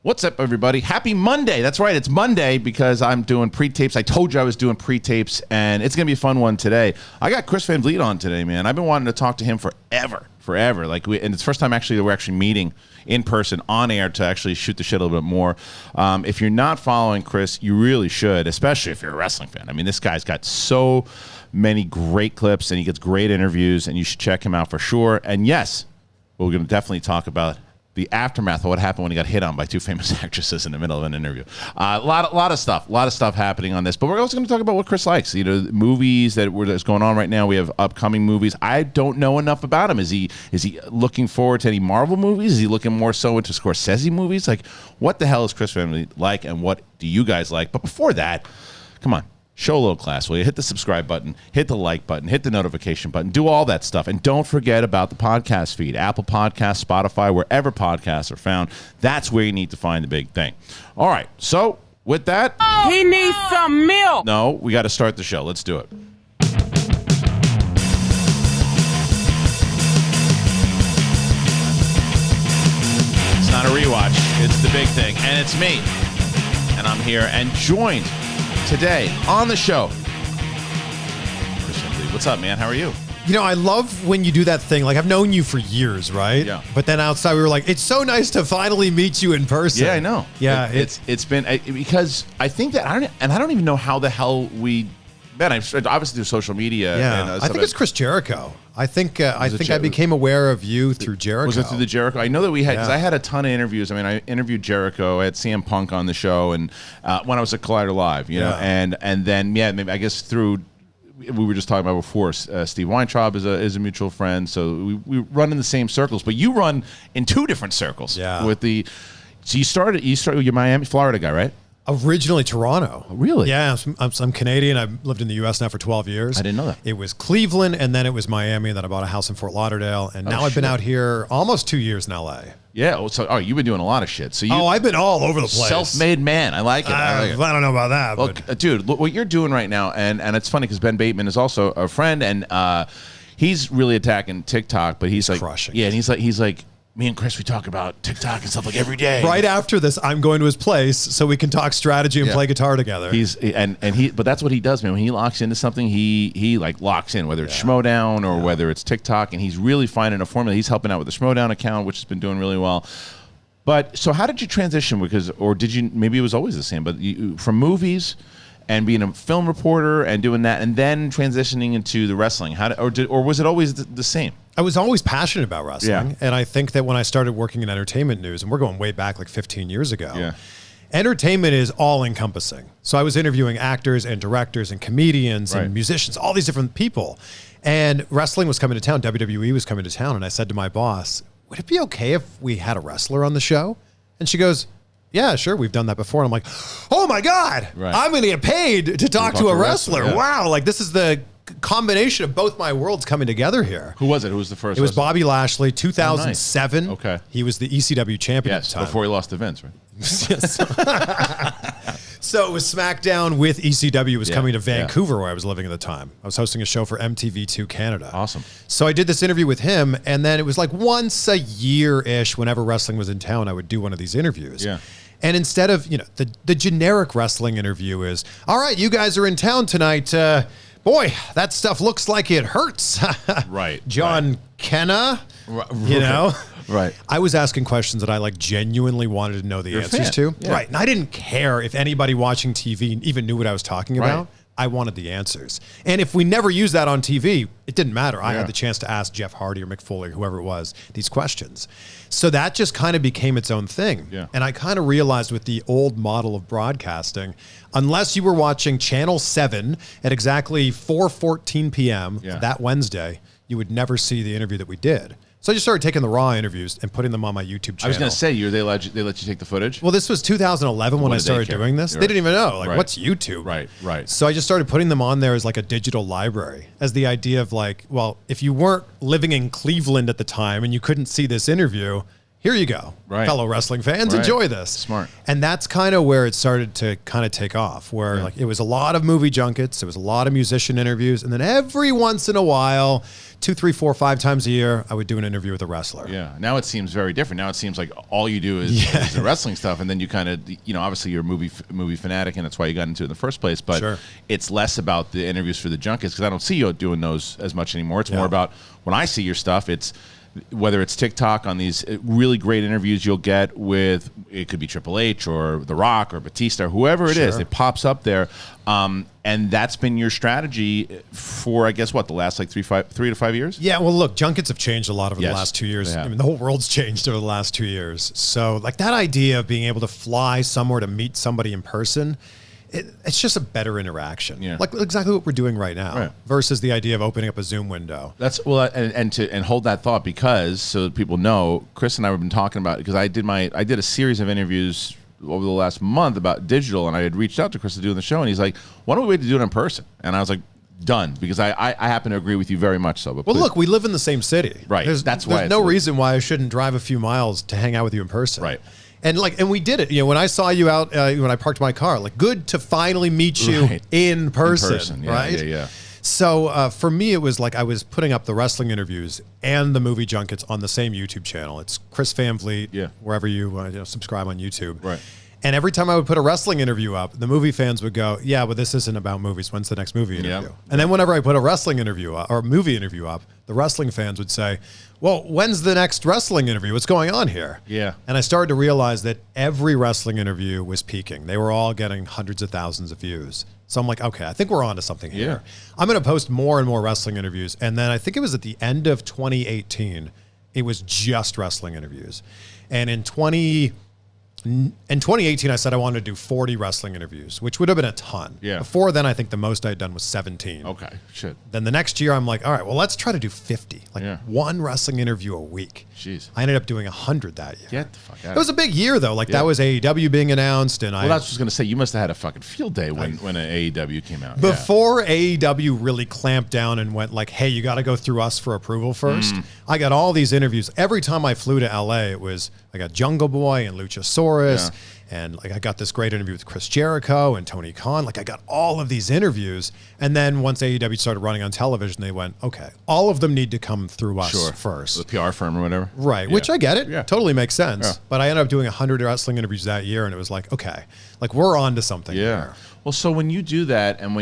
What's up, everybody? Happy Monday. That's right. It's Monday because I'm doing pre-tapes. I told you I was doing pre-tapes, and it's going to be a fun one today. I got Chris Van Vliet on today, man. I've been wanting to talk to him forever. And it's the first time actually that we're actually meeting in person on air to actually shoot the shit a little bit more. If you're not following Chris, you really should, especially if you're a wrestling fan. I mean, this guy's got so many great clips, and he gets great interviews, and you should check him out for sure. And yes, we're going to definitely talk about the aftermath of what happened when he got hit on by two famous actresses in the middle of an interview. A lot of stuff happening on this, but we're also going to talk about what Chris likes. You know, movies that's going on right now. We have upcoming movies. I don't know enough about him. Is he looking forward to any Marvel movies? Is he looking more so into Scorsese movies? Like, what the hell is Chris family like, and what do you guys like? But before that, come on. Show a little class, will you? Hit the subscribe button, hit the like button, hit the notification button, do all that stuff. And don't forget about the podcast feed, Apple Podcasts, Spotify, wherever podcasts are found. That's where you need to find the big thing. All right, so with that... He needs some milk! No, we got to start the show. Let's do it. It's not a rewatch. It's the big thing. And it's me. And I'm here and joined... today on the show, Chris Van Vliet. What's up, man? How are you? You know, I love when you do that thing. Like, I've known you for years, right? Yeah. But then outside, we were like, it's so nice to finally meet you in person. Yeah, I know. Yeah, it's been because I think that I don't even know how the hell we met. I obviously through social media. Yeah, and, I think it's Chris Jericho. I think I became aware of you through Jericho. Was it through the Jericho? I know that we had, because I had a ton of interviews. I mean, I interviewed Jericho. I had CM Punk on the show, and when I was at Collider Live, you know, and then maybe I guess through, we were just talking about before, Steve Weintraub is a mutual friend, so we run in the same circles, but you run in two different circles. Yeah. So you started with your Miami, Florida guy, right? Originally Toronto. Really? Yeah, I'm Canadian. I've lived in the U.S. now for 12 years. I didn't know that. It was Cleveland, and then it was Miami, and then I bought a house in Fort Lauderdale, and now I've been out here almost 2 years in L.A. Yeah, so you've been doing a lot of shit. So I've been all over the place. Self-made man. I like it. I don't know about that. Look, dude, look what you're doing right now, and it's funny because Ben Bateman is also a friend, and he's really attacking TikTok, but he's like crushing. Yeah, and he's like, me and Chris, we talk about TikTok and stuff like every day. Right after this, I'm going to his place so we can talk strategy and play guitar together. But that's what he does, man. When he locks into something, he like locks in, whether it's Schmoedown or whether it's TikTok, and he's really finding a formula. He's helping out with the Schmoedown account, which has been doing really well. But so how did you transition? Maybe it was always the same, but from movies and being a film reporter and doing that, and then transitioning into the wrestling, or was it always the same? I was always passionate about wrestling, and I think that when I started working in entertainment news, and we're going way back like 15 years ago, entertainment is all-encompassing. So I was interviewing actors and directors and comedians and musicians, all these different people, and wrestling was coming to town, WWE was coming to town, and I said to my boss, would it be okay if we had a wrestler on the show? And she goes, yeah, sure, we've done that before. And I'm like, oh my God, I'm going to get paid to talk to a wrestler. Wow, like this is the combination of both my worlds coming together here. Who was it? Who was the first? It was Bobby Lashley, 2007. Okay. He was the ECW champion at the time. Before he lost to Vince, right? So it was SmackDown with ECW was coming to Vancouver where I was living at the time. I was hosting a show for MTV2 Canada. Awesome. So I did this interview with him, and then it was like once a year-ish, whenever wrestling was in town, I would do one of these interviews. Yeah. And instead of, the generic wrestling interview is, all right, you guys are in town tonight. Boy, that stuff looks like it hurts. Right. John Cena, you know? Right. I was asking questions that I genuinely wanted to know the answers to. Yeah. Right. And I didn't care if anybody watching TV even knew what I was talking about. I wanted the answers. And if we never used that on TV, it didn't matter. I had the chance to ask Jeff Hardy or Mick Foley, whoever it was, these questions. So that just kind of became its own thing. Yeah. And I kind of realized with the old model of broadcasting, unless you were watching Channel 7 at exactly 4:14 p.m. that Wednesday, you would never see the interview that we did. So I just started taking the raw interviews and putting them on my YouTube channel. I was going to say, they let you take the footage? Well, this was 2011 when I started doing this. They didn't even know, what's YouTube? Right. So I just started putting them on there as like a digital library, as the idea of if you weren't living in Cleveland at the time and you couldn't see this interview, here you go, fellow wrestling fans, enjoy this. Smart. And that's kind of where it started to kind of take off, where like it was a lot of movie junkets, it was a lot of musician interviews, and then every once in a while, 2, 3, 4, 5 times a year, I would do an interview with a wrestler. Yeah. Now it seems very different. Now it seems like all you do is the wrestling stuff, and then you kind of, obviously you're a movie fanatic, and that's why you got into it in the first place. But it's less about the interviews for the junkets, because I don't see you doing those as much anymore. It's more about when I see your stuff, it's whether it's TikTok on these really great interviews you'll get with, it could be Triple H or The Rock or Batista or whoever it is, it pops up there. And that's been your strategy for, I guess, the last like 3 to 5 years? Yeah, well, look, junkets have changed a lot over the last 2 years. I mean, the whole world's changed over the last 2 years. So like that idea of being able to fly somewhere to meet somebody in person, it's just a better interaction. Yeah. Like exactly what we're doing right now versus the idea of opening up a Zoom window. That's and hold that thought, because so that people know, Chris and I have been talking about it, because I did a series of interviews over the last month about digital, and I had reached out to Chris to do the show, and he's like, why don't we wait to do it in person? And I was like, done, because I happen to agree with you very much so. But well, look, we live in the same city. Right. There's no reason why I shouldn't drive a few miles to hang out with you in person. Right. And we did it. When I saw you out, when I parked my car, like, good to finally meet you in person. Right? Yeah. So for me, it was like I was putting up the wrestling interviews and the movie junkets on the same YouTube channel. It's Chris Van Vliet, wherever you subscribe on YouTube. Right. And every time I would put a wrestling interview up, the movie fans would go, yeah, but this isn't about movies. When's the next movie interview? And then whenever I put a wrestling interview up, or a movie interview up, the wrestling fans would say, well, when's the next wrestling interview? What's going on here? Yeah. And I started to realize that every wrestling interview was peaking. They were all getting hundreds of thousands of views. So I'm like, okay, I think we're onto something here. I'm going to post more and more wrestling interviews. And then I think it was at the end of 2018, it was just wrestling interviews. And in 2018, I said I wanted to do 40 wrestling interviews, which would have been a ton. Yeah. Before then, I think the most I'd done was 17. Okay, shit. Then the next year, I'm like, all right, well, let's try to do 50. Like one wrestling interview a week. Jeez. I ended up doing 100 that year. Get the fuck out. It was a big year, though. Like, that was AEW being announced. And I was just going to say, you must have had a fucking field day when an AEW came out. Before AEW really clamped down and went like, hey, you got to go through us for approval first. I got all these interviews. Every time I flew to LA, it was, I got Jungle Boy and Luchasaurus. And like I got this great interview with Chris Jericho and Tony Khan. Like I got all of these interviews. And then once AEW started running on television, they went, okay, all of them need to come through us first. The PR firm or whatever. Right, which I get it. Totally makes sense. But I ended up doing 100 wrestling interviews that year, and it was like, okay, like we're on to something here. Well, so when you do that, and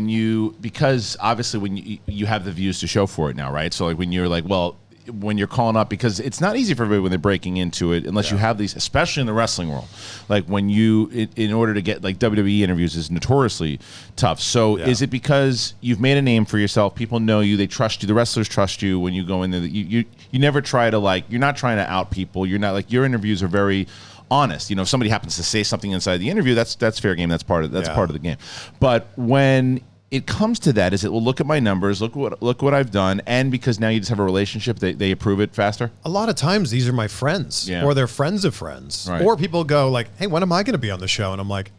because obviously when you have the views to show for it now, right? So like when you're like, well, when you're calling up, because it's not easy for everybody when they're breaking into it unless you have these, especially in the wrestling world. Like when in order to get like WWE interviews is notoriously tough. So is it because you've made a name for yourself, people know you, they trust you, the wrestlers trust you when you go in there, you never try to like, you're not trying to out people, you're not like, your interviews are very honest. If somebody happens to say something inside the interview, that's fair game, that's part of the game. But when it comes to that, is it, well, look at my numbers, look what I've done, and because now you just have a relationship, they approve it faster? A lot of times these are my friends, or they're friends of friends. Or people go like, hey, when am I going to be on the show? And I'm like,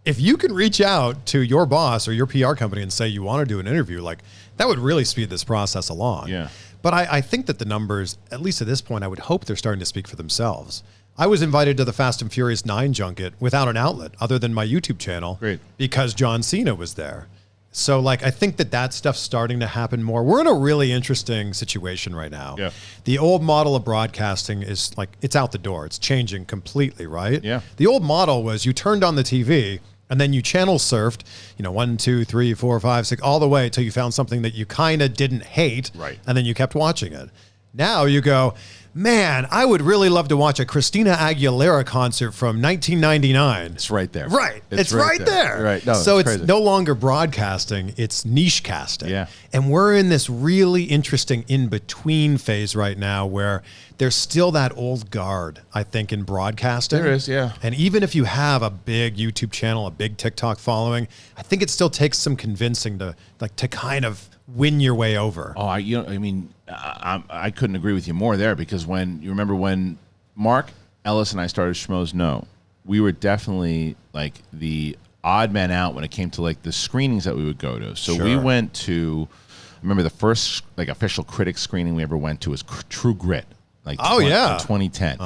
if you can reach out to your boss or your PR company and say you want to do an interview, like that would really speed this process along. But I think that the numbers, at least at this point, I would hope they're starting to speak for themselves. I was invited to the Fast and Furious 9 junket without an outlet other than my YouTube channel because John Cena was there. So, like, I think that stuff's starting to happen more. We're in a really interesting situation right now. The old model of broadcasting is, like, it's out the door. It's changing completely, right? The old model was you turned on the TV and then you channel surfed, 1, 2, 3, 4, 5, 6, all the way until you found something that you kind of didn't hate. And then you kept watching it. Now you go, man, I would really love to watch a Christina Aguilera concert from 1999. It's right there. Right. It's right there. Right. No, so it's no longer broadcasting, it's niche casting. And we're in this really interesting in-between phase right now where there's still that old guard, I think, in broadcasting. There is, And even if you have a big YouTube channel, a big TikTok following, I think it still takes some convincing to kind of win your way over. Oh, I couldn't agree with you more there, because when Mark Ellis and I started Schmoes Know, we were definitely like the odd man out when it came to like the screenings that we would go to. So we went to, I remember the first like official critic screening we ever went to was True Grit. like Oh, yeah. 2010.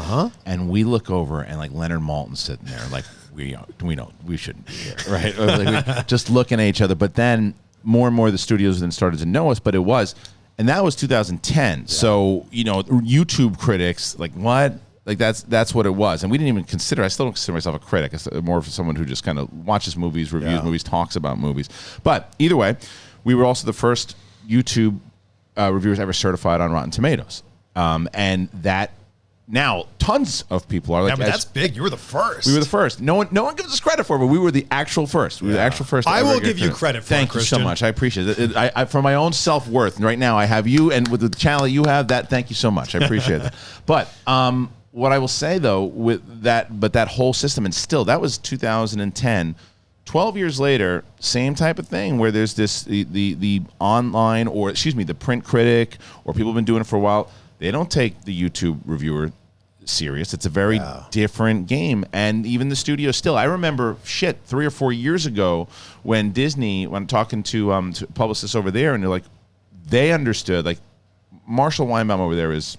And we look over and like Leonard Maltin's sitting there, like we shouldn't be here, right? Like, we just looking at each other. But then more and more the studios then started to know us. But it was, and that was 2010. Yeah. So YouTube critics like what? Like that's what it was, and we didn't even consider. I still don't consider myself a critic. I'm more of someone who just kind of watches movies, reviews movies, talks about movies. But either way, we were also the first YouTube reviewers ever certified on Rotten Tomatoes, and that now tons of people are like. Yeah, but that's big. You were the first. We were the first. No one gives us credit for it, but we were the actual first. We were the actual first. I will give you credit for Thank it, you so Kristian. much. I appreciate it. I for my own self-worth, right now I have you, and with the channel that you have, that thank you so much. I appreciate that. But what I will say though, with that whole system, and still that was 2010. 12 years later, same type of thing where there's this the online, or excuse me, the print critic, or people have been doing it for a while. They don't take the YouTube reviewer serious. It's a very different game, and even the studio still. I remember 3 or 4 years ago when Disney, when talking to publicists over there, and they're like, they understood, like Marshall Weinbaum over there is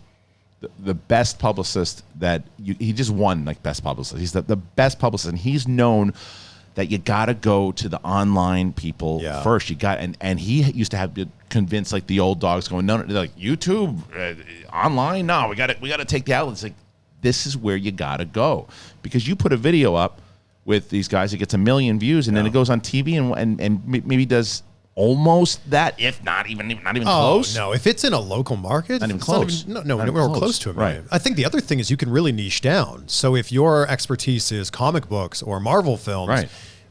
the best publicist that he just won, like best publicist. He's the best publicist, and he's known that you got to go to the online people first. You got, and he used to have to convince like the old dogs going, no, they're like YouTube, online. No, we got to take the outlets. Like, this is where you got to go, because you put a video up with these guys, it gets 1 million views, and then it goes on TV and maybe does almost that, if not even close. No, if it's in a local market, not even close. Nowhere close to it. Right. I think the other thing is you can really niche down. So if your expertise is comic books or Marvel films,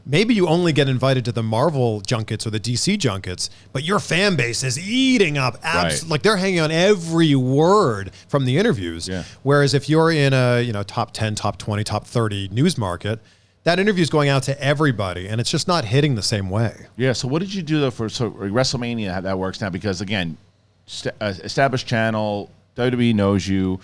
maybe you only get invited to the Marvel junkets or the DC junkets, but your fan base is eating up like they're hanging on every word from the interviews. Yeah. Whereas if you're in a top 10, top 20, top 30 news market, that interview is going out to everybody, and it's just not hitting the same way. Yeah. So what did you do though for WrestleMania? How that works now? Because again, established channel, WWE knows you.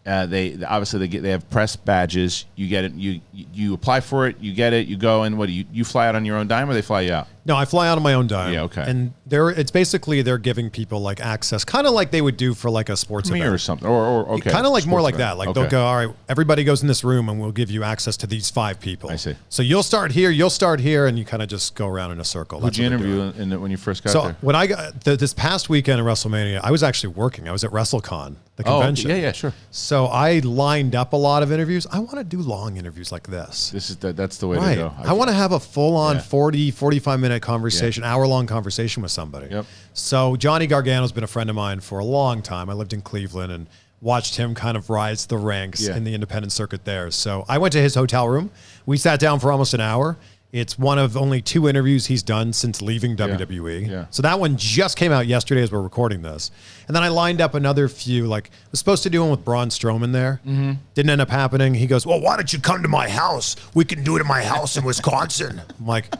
They obviously they have press badges. You get it. You apply for it. You get it. You go, and what do you fly out on your own dime, or they fly you out? No, I fly out on my own dime. Yeah, okay. And it's basically they're giving people like access, kind of like they would do for like a sports event or something, or okay, kind of like more like that. Like they'll go, all right, everybody goes in this room, and we'll give you access to these 5 people. I see. So you'll start here, and you kind of just go around in a circle. Who'd you interview when you first got there? So when I got this past weekend at WrestleMania, I was actually working. I was at WrestleCon, the convention. Oh, yeah, sure. So I lined up a lot of interviews. I want to do long interviews like this. That's the way to go. I want to have a full-on 40, 45-minute conversation, hour-long conversation with somebody. Yep. So Johnny Gargano's been a friend of mine for a long time. I lived in Cleveland and watched him kind of rise the ranks in the independent circuit there. So I went to his hotel room. We sat down for almost an hour. It's one of only 2 interviews he's done since leaving WWE. Yeah. So that one just came out yesterday as we're recording this. And then I lined up another few, like I was supposed to do one with Braun Strowman there. Mm-hmm. Didn't end up happening. He goes, well, why don't you come to my house? We can do it at my house in Wisconsin. I'm like,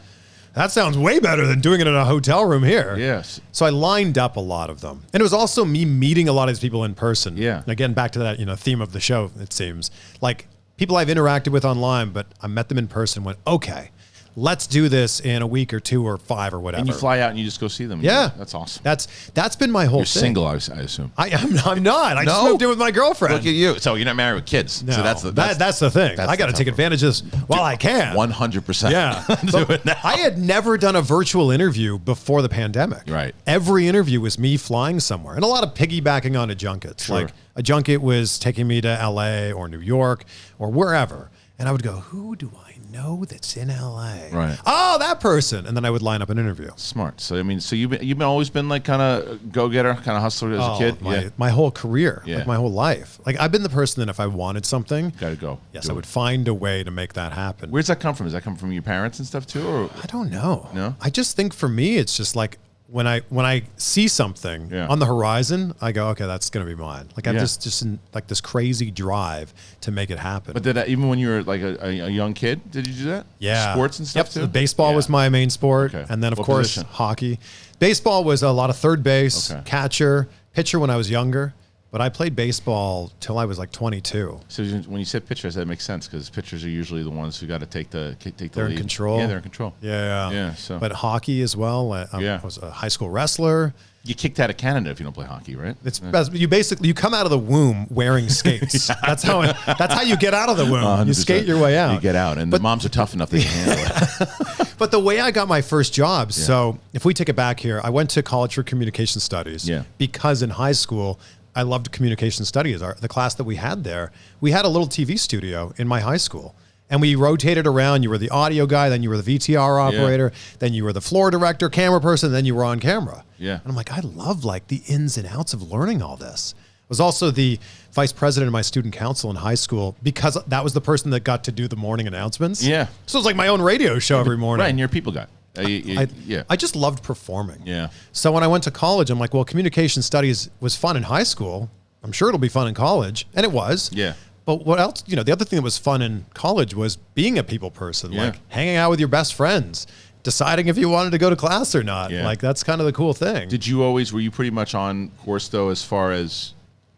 that sounds way better than doing it in a hotel room here. Yes. So I lined up a lot of them. And it was also me meeting a lot of these people in person. Yeah. And again, back to that, theme of the show, it seems. Like people I've interacted with online, but I met them in person and went, okay, let's do this in a week or 2 or 5 or whatever. And you fly out and you just go see them. Yeah. That's awesome. That's been my whole You're thing. single, I assume. I'm not. I just moved in with my girlfriend. Look at you. So you're not married with kids. No, So that's the thing. I got to take advantage of this while I can. 100%. Yeah. Do it now. I had never done a virtual interview before the pandemic. Right. Every interview was me flying somewhere, and a lot of piggybacking onto junkets. Sure. Like a junket was taking me to LA or New York or wherever. And I would go, who do I know that's in LA? Right. Oh, that person. And then I would line up an interview. Smart. So, I mean, you've always been like kind of go-getter, kind of hustler as a kid? My whole career, Yeah. like my whole life. Like I've been the person that if I wanted something, Got to go. yes, I would find a way to make that happen. Where's that come from? Does that come from your parents and stuff too? Or? I don't know. No? I just think for me, it's just like when I see something Yeah. on the horizon, I go, okay, that's going to be mine. Like I'm Yeah. just in like this crazy drive to make it happen. But did that, even when you were like a young kid, did you do that? Yeah. Sports and stuff too? The baseball was my main sport. Okay. And then, of What course, position? hockey. Baseball was a lot of third base, Okay. catcher, pitcher when I was younger. But I played baseball till I was like 22. So when you said pitchers, that makes sense because pitchers are usually the ones who got to take the They're lead. in control. Yeah, they're in control. Yeah. Yeah, so- But hockey as well. I was a high school wrestler. You kicked out of Canada if you don't play hockey, right? It's you come out of the womb wearing skates. Yeah. That's how you get out of the womb. 100%. You skate your way out. You get out, and the moms are tough enough they can handle it. But the way I got my first job, so if we take it back here, I went to college for communication studies because in high school, I loved communication studies. The class that we had there, we had a little TV studio in my high school. And we rotated around. You were the audio guy, then you were the VTR operator, then you were the floor director, camera person, then you were on camera. Yeah. And I'm like, I love like the ins and outs of learning all this. I was also the vice president of my student council in high school because that was the person that got to do the morning announcements. Yeah. So it was like my own radio show every morning. Right, and you're a people guy. I just loved performing. Yeah. So when I went to college, I'm like, well, communication studies was fun in high school. I'm sure it'll be fun in college. And it was. Yeah. But what else? You know, the other thing that was fun in college was being a people person, like hanging out with your best friends, deciding if you wanted to go to class or not. Yeah. Like that's kind of the cool thing. Were you pretty much on course though, as far as,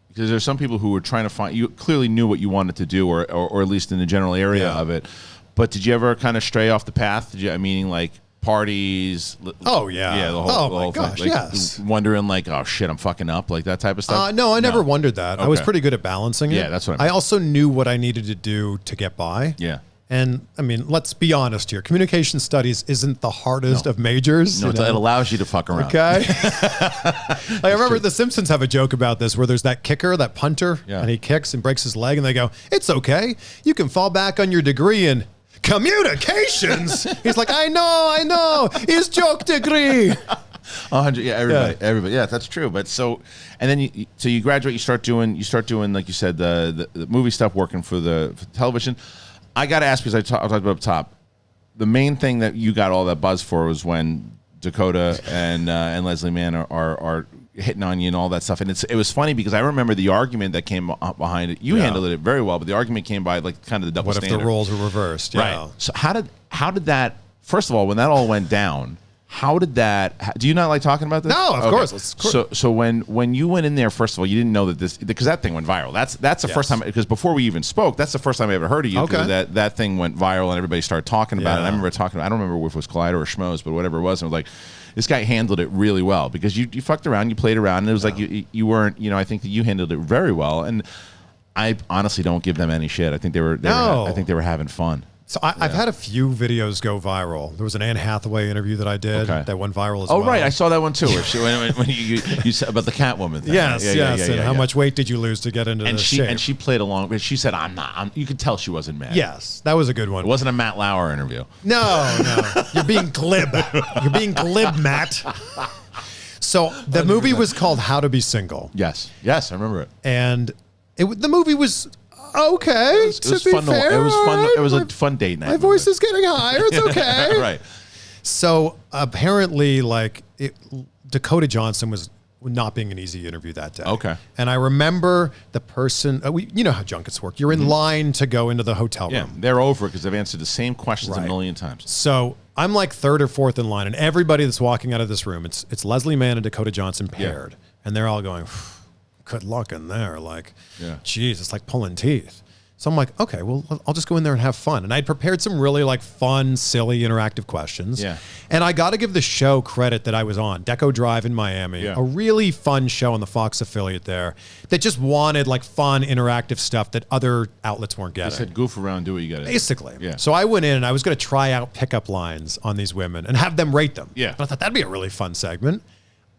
because there's some people who were trying to find, you clearly knew what you wanted to do or at least in the general area of it. But did you ever kind of stray off the path? Meaning like parties? Oh yeah. The whole gosh, thing. Like, yes. Wondering like, oh shit, I'm fucking up, like that type of stuff? No, I never wondered that. Okay. I was pretty good at balancing it. Yeah, that's what I mean. I also knew what I needed to do to get by. Yeah. And I mean, let's be honest here. Communication studies isn't the hardest of majors. No, it allows you to fuck around. Okay. I remember The Simpsons have a joke about this where there's that kicker, that punter, and he kicks and breaks his leg and they go, it's okay. You can fall back on your degree in communications. He's like, I know. His joke degree. 100. Yeah, everybody. Yeah, that's true. But and then you graduate. You start doing like you said the movie stuff, working for the television. I got to ask because I talked about up top. The main thing that you got all that buzz for was when Dakota and Leslie Mann are hitting on you and all that stuff. And it was funny because I remember the argument that came behind it. You handled it very well, but the argument came by like kind of the double standard. What if the roles were reversed? Yeah. Right. So how did that? First of all, when that all went down. How did that? Do you not like talking about this? No, of course. So when you went in there, first of all, you didn't know that because that thing went viral. That's the first time, because before we even spoke, that's the first time I ever heard of you. Okay. That thing went viral and everybody started talking about it. I remember I don't remember if it was Collider or Schmoes, but whatever it was, and it was like, this guy handled it really well because you fucked around, you played around, and it was like you weren't. I think that you handled it very well, and I honestly don't give them any shit. I think they were having fun. So I've had a few videos go viral. There was an Anne Hathaway interview that I did that went viral as well. Oh, right. I saw that one too. When you said about the Catwoman thing. Yes. And how much weight did you lose to get into this shape? And she played along, but she said, I'm not. You could tell she wasn't mad. Yes. That was a good one. It wasn't a Matt Lauer interview. No. You're being glib. You're being glib, Matt. So the movie was called How to Be Single. Yes, I remember it. And the movie was... okay, it was fun. Fair, it was fun. It was a fun date night. My voice is getting higher. It's okay. Right. So apparently, Dakota Johnson was not being an easy interview that day. Okay. And I remember the person. You know how junkets work. You're in line to go into the hotel room. Yeah, they're over because they've answered the same questions a million times. So I'm like third or fourth in line, and everybody that's walking out of this room, it's Leslie Mann and Dakota Johnson paired, and they're all going, good luck in there. Geez, it's like pulling teeth. So I'm like, okay, well, I'll just go in there and have fun. And I'd prepared some really fun, silly, interactive questions. Yeah. And I got to give the show credit that I was on. Deco Drive in Miami, a really fun show on the Fox affiliate there that just wanted fun, interactive stuff that other outlets weren't getting. They said goof around, do what you got to do. Basically. Yeah. So I went in and I was going to try out pickup lines on these women and have them rate them. Yeah. But I thought that'd be a really fun segment.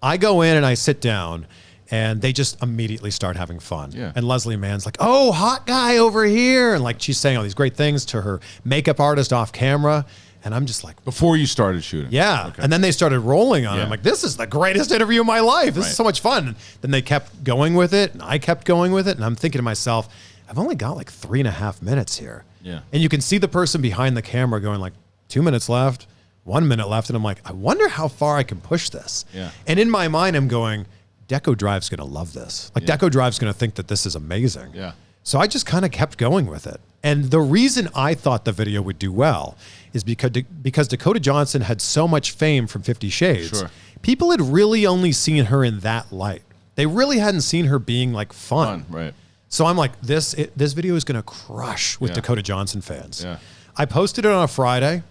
I go in and I sit down. And they just immediately start having fun. Yeah. And Leslie Mann's like, oh, hot guy over here. And she's saying all these great things to her makeup artist off camera. And I'm just like... Before you started shooting. Yeah. Okay. And then they started rolling on it. I'm like, this is the greatest interview of my life. This is so much fun. And then they kept going with it. And I kept going with it. And I'm thinking to myself, I've only got 3.5 minutes here. Yeah. And you can see the person behind the camera going 2 minutes left, 1 minute left. And I'm like, I wonder how far I can push this. Yeah. And in my mind, I'm going... Deco Drive's going to love this. Deco Drive's going to think that this is amazing. Yeah. So I just kind of kept going with it. And the reason I thought the video would do well is because Dakota Johnson had so much fame from 50 Shades. Sure. People had really only seen her in that light. They really hadn't seen her being fun. Right. So I'm like, this video is going to crush with Dakota Johnson fans. Yeah. I posted it on a Friday.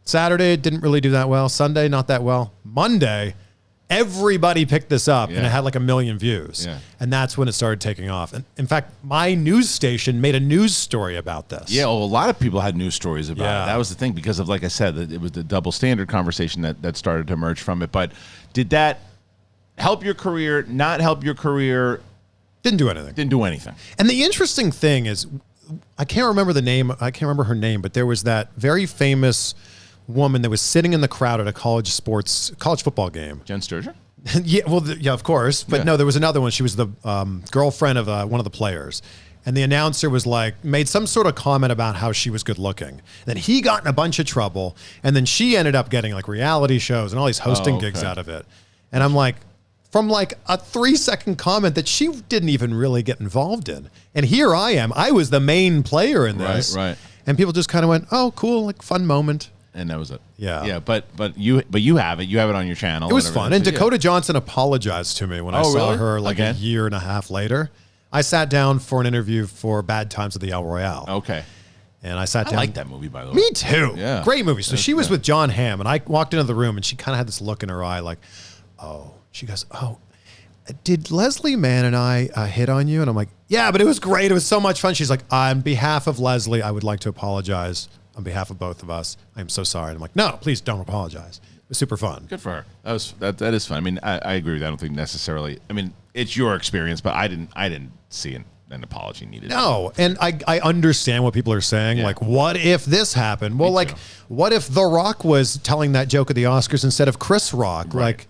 Saturday, it didn't really do that well. Sunday, not that well. Monday, everybody picked this up, and it had like 1 million views. Yeah. And that's when it started taking off. And in fact, my news station made a news story about this. Yeah, well, a lot of people had news stories about Yeah. it. That was the thing, because of, like I said, it was the double standard conversation that started to emerge from it. But did that help your career, not help your career? Didn't do anything. Didn't do anything. And the interesting thing is, I can't remember the name. I can't remember her name, but there was that very famous woman that was sitting in the crowd at a college football game. Jen Sturgeon? Yeah, well, yeah, of course. But no, there was another one. She was the girlfriend of one of the players. And the announcer was like, made some sort of comment about how she was good looking. Then he got in a bunch of trouble. And then she ended up getting like reality shows and all these hosting gigs out of it. And I'm like, from like a 3-second comment that she didn't even really get involved in. And here I am. I was the main player in this. Right. And people just kind of went, oh, cool, like fun moment. And that was it. Yeah. Yeah, but you have it. You have it on your channel. It was fun. And Dakota Johnson apologized to me when I saw really? her like Again? a year and a half later. I sat down for an interview for Bad Times at the El Royale. Okay. And I sat down. I like that movie, by the way. Me too. Yeah. Great movie. So she was with John Hamm, and I walked into the room, and she kind of had this look in her eye like, oh. She goes, oh, did Leslie Mann and I hit on you? And I'm like, yeah, but it was great. It was so much fun. She's like, on behalf of Leslie, I would like to apologize on behalf of both of us. I'm so sorry. And I'm like, no, please don't apologize. It was super fun. Good for her. That is fun. I mean, I agree with that. I don't think necessarily. I mean, it's your experience, but I didn't see an apology needed. No, and I understand what people are saying. Yeah. Like, what if this happened? Well, Me like, too. what if The Rock was telling that joke at the Oscars instead of Chris Rock? Right. Like,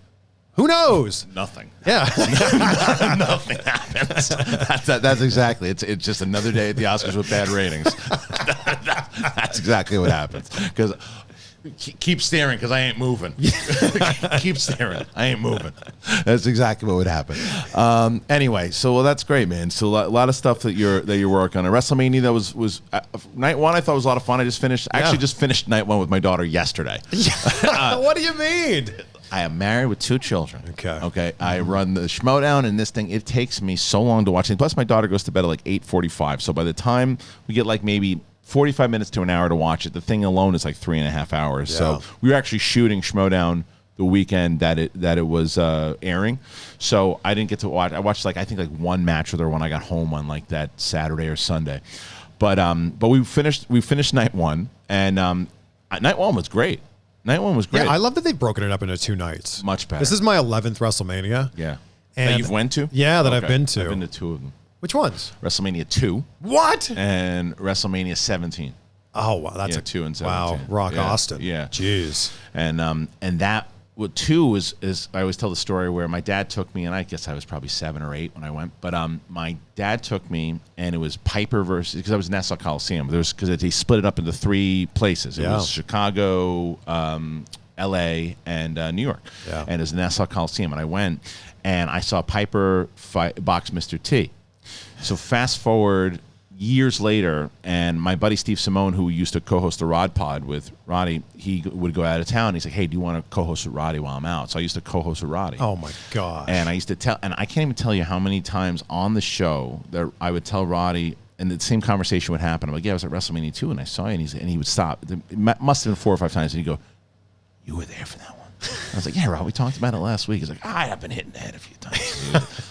who knows? Nothing. Yeah. Nothing happens. That's exactly. It's just another day at the Oscars with bad ratings. That's exactly what happens. Because keep staring, because I ain't moving. Keep staring. I ain't moving. That's exactly what would happen. Anyway, so that's great, man. So a lot of stuff that you're working on. WrestleMania, that was night one. I thought was a lot of fun. I just finished night one with my daughter yesterday. What do you mean? I am married with 2 children. Okay. I run the Schmoedown, and this thing, it takes me so long to watch it. Plus, my daughter goes to bed at like 8:45. So by the time we get like maybe 45 minutes to an hour to watch it, the thing alone is like 3.5 hours. Yeah. So we were actually shooting Schmoedown the weekend that it was airing. So I didn't get to watch. I watched I think one match with her when I got home on like that Saturday or Sunday. But we finished night one, and night one was great. Night one was great. Yeah, I love that they've broken it up into 2 nights. Much better. This is my 11th WrestleMania. Yeah. And that you've went to? Yeah, that Okay. I've been to. I've been to 2 of them. Which ones? WrestleMania 2 What? and WrestleMania 17. Oh, wow. That's 2 and 17. Wow. Rock Yeah, Austin. Yeah. Jeez. And that what 2 is I always tell the story where my dad took me, and I guess I was probably 7 or 8 when I went. But my dad took me, and it was Piper versus, because I was in Nassau Coliseum. Because they split it up into 3 places. It was Chicago, L.A. and New York. Yeah. And it was Nassau Coliseum, and I went, and I saw Piper box Mr. T. So fast forward years later, and my buddy Steve Simone, who used to co-host the Rod Pod with Roddy, he would go out of town. He's like, hey, do you want to co-host with Roddy while I'm out? So I used to co-host with Roddy. Oh, my gosh. And I used to tell, and I can't even tell you how many times on the show that I would tell Roddy, and the same conversation would happen. I'm like, yeah, I was at WrestleMania 2, and I saw you, and he would stop. It must have been 4 or 5 times, and he'd go, you were there for that one. I was like, yeah, Rod, we talked about it last week. He's like, I've been hitting the head a few times.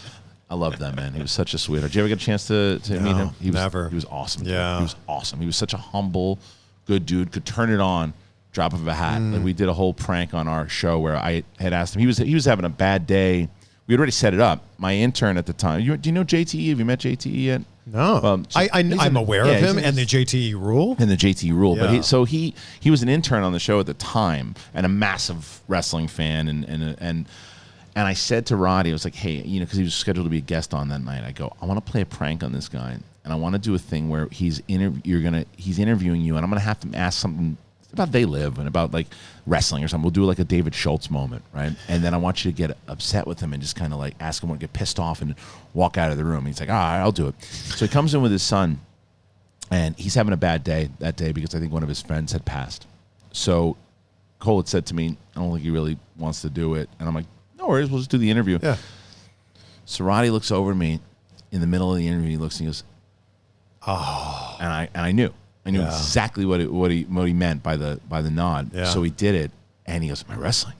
I love that, man. He was such a sweetheart. Did you ever get a chance to meet him? Never. He was awesome. Yeah. He was awesome. He was such a humble, good dude. Could turn it on, drop of a hat. Like we did a whole prank on our show where I had asked him. He was having a bad day. We had already set it up. My intern at the time. Do you know JTE? Have you met JTE yet? No. I'm aware of him and the JTE rule. And the JTE rule. Yeah. But he was an intern on the show at the time and a massive wrestling fan. And I said to Roddy, I was like, hey, because he was scheduled to be a guest on that night. I go, I want to play a prank on this guy. And I want to do a thing where he's interviewing you, and I'm going to have to ask something about They Live and about like wrestling or something. We'll do like a David Schultz moment, right? And then I want you to get upset with him and just kind of like ask him to get pissed off and walk out of the room. And he's like, all right, I'll do it. So he comes in with his son, and he's having a bad day that day because I think one of his friends had passed. So Cole had said to me, I don't think he really wants to do it. And I'm like, no worries, we'll just do the interview. Yeah. So Roddy looks over at me in the middle of the interview. He looks and he goes, oh. And I knew. I knew exactly what he meant by the nod. Yeah. So he did it, and he goes, "Am I wrestling?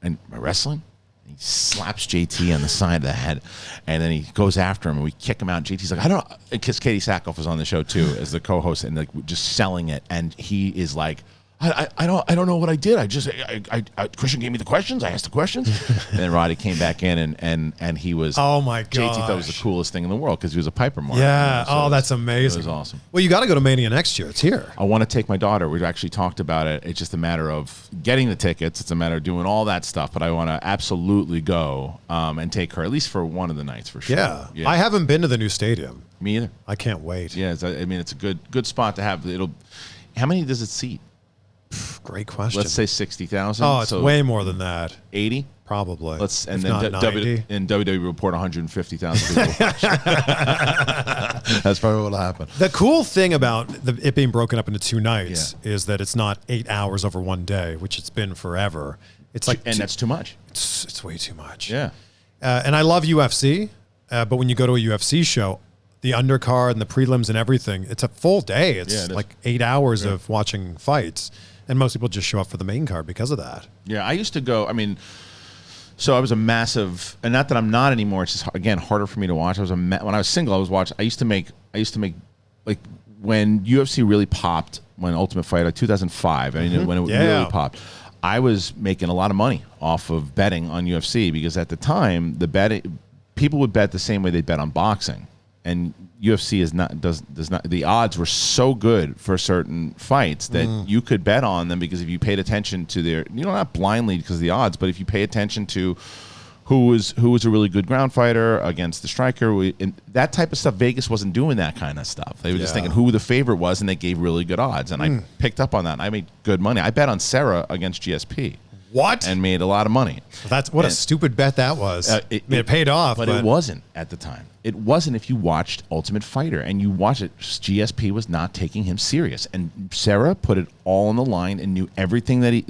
And am I wrestling?" He slaps JT on the side of the head, and then he goes after him, and we kick him out. JT's like, I don't know, because Katie Sackhoff was on the show too as the co-host, and like just selling it, and he is like, I don't know what I did. Kristian gave me the questions. I asked the questions, and then Roddy came back in, and he was. Oh my god! JT thought it was the coolest thing in the world because he was a Piper Mark. Yeah. So that's amazing. It was awesome. Well, you got to go to Mania next year. It's here. I want to take my daughter. We've actually talked about it. It's just a matter of getting the tickets. It's a matter of doing all that stuff. But I want to absolutely go and take her at least for one of the nights for sure. Yeah. I haven't been to the new stadium. Me either. I can't wait. Yeah. It's a good spot to have. How many does it seat? Great question. Let's say 60,000. Oh, it's way more than that. 80? Probably. And then WWE report 150,000 people watch. That's probably what'll happen. The cool thing about it being broken up into 2 nights is that it's not 8 hours over one day, which it's been forever. It's like that's too much. It's way too much. Yeah. And I love UFC, but when you go to a UFC show, the undercard and the prelims and everything, it's a full day. It's like 8 hours of watching fights. And most people just show up for the main card because of that. Yeah, I used to go, so I was a massive, and not that I'm not anymore, it's just, again, harder for me to watch. when I was single, I used to make, like, when UFC really popped, when Ultimate Fighter, 2005, when it really popped, I was making a lot of money off of betting on UFC because at the time, people would bet the same way they bet on boxing. And UFC does not. The odds were so good for certain fights that you could bet on them because if you paid attention to not blindly because of the odds, but if you pay attention to who was a really good ground fighter against the striker, and that type of stuff. Vegas wasn't doing that kind of stuff. They were just thinking who the favorite was, and they gave really good odds. And I picked up on that. And I made good money. I bet on Serra against GSP. What? And made a lot of money. That's a stupid bet that was. It paid off. But it wasn't at the time. It wasn't if you watched Ultimate Fighter and you watched it. GSP was not taking him serious. And Serra put it all on the line and knew everything that he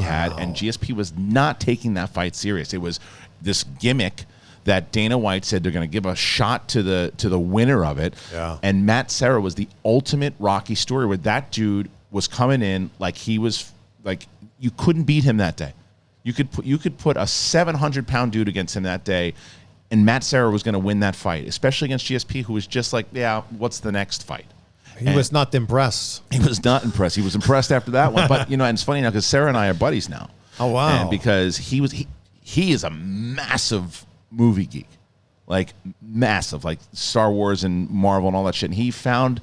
had. And GSP was not taking that fight serious. It was this gimmick that Dana White said they're going to give a shot to the winner of it. Yeah. And Matt Serra was the ultimate Rocky story where that dude was coming in like he was like you couldn't beat him that day. You could put a 700-pound dude against him that day, and Matt Serra was going to win that fight, especially against GSP, who was just like, yeah, what's the next fight? He was not impressed. He was not impressed. He was impressed after that one. But and it's funny now because Serra and I are buddies now. Oh wow! And because he is a massive movie geek, like massive, like Star Wars and Marvel and all that shit. And he found,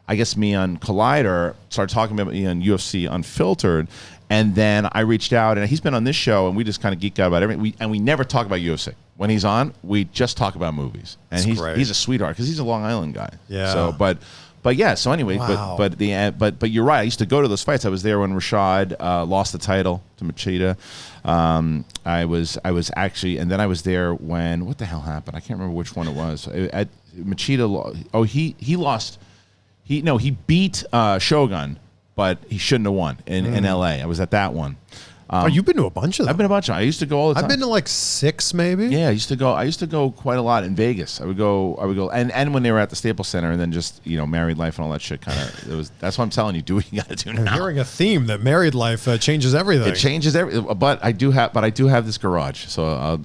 I guess, me on Collider, started talking about me on UFC Unfiltered. And then I reached out, and he's been on this show, and we just kind of geek out about everything. We never talk about UFC. When he's on, we just talk about movies. And he's a sweetheart because he's a Long Island guy. Yeah. So, but yeah. So anyway, wow. but you're right. I used to go to those fights. I was there when Rashad lost the title to Machida. I was actually, and then I was there when what the hell happened? I can't remember which one it was. At Machida. Oh, he lost. He beat Shogun. But he shouldn't have won in L.A. I was at that one. You've been to a bunch of them. I've been to a bunch of them. I used to go all the time. I've been to like 6 maybe. Yeah, I used to go quite a lot in Vegas. I would go, and when they were at the Staples Center, and then just married life and all that shit. That's what I'm telling you. Do what you got to do now. I'm hearing a theme that married life changes everything. It changes everything. But I do have this garage. So I'll.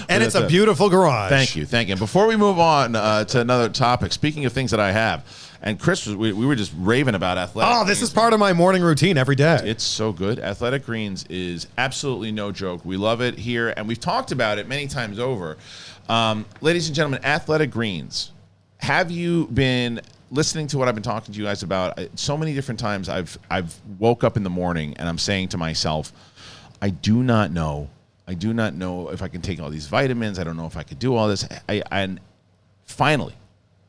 And it's a beautiful garage. Thank you. And before we move on to another topic, speaking of things that I have. And Chris, we were just raving about Athletic Greens. This is part of my morning routine every day. It's so good. Athletic Greens is absolutely no joke. We love it here, and we've talked about it many times over. Ladies and gentlemen, Athletic Greens. Have you been listening to what I've been talking to you guys about? So many different times I've woke up in the morning, and I'm saying to myself, I do not know if I can take all these vitamins. I don't know if I could do all this. And finally,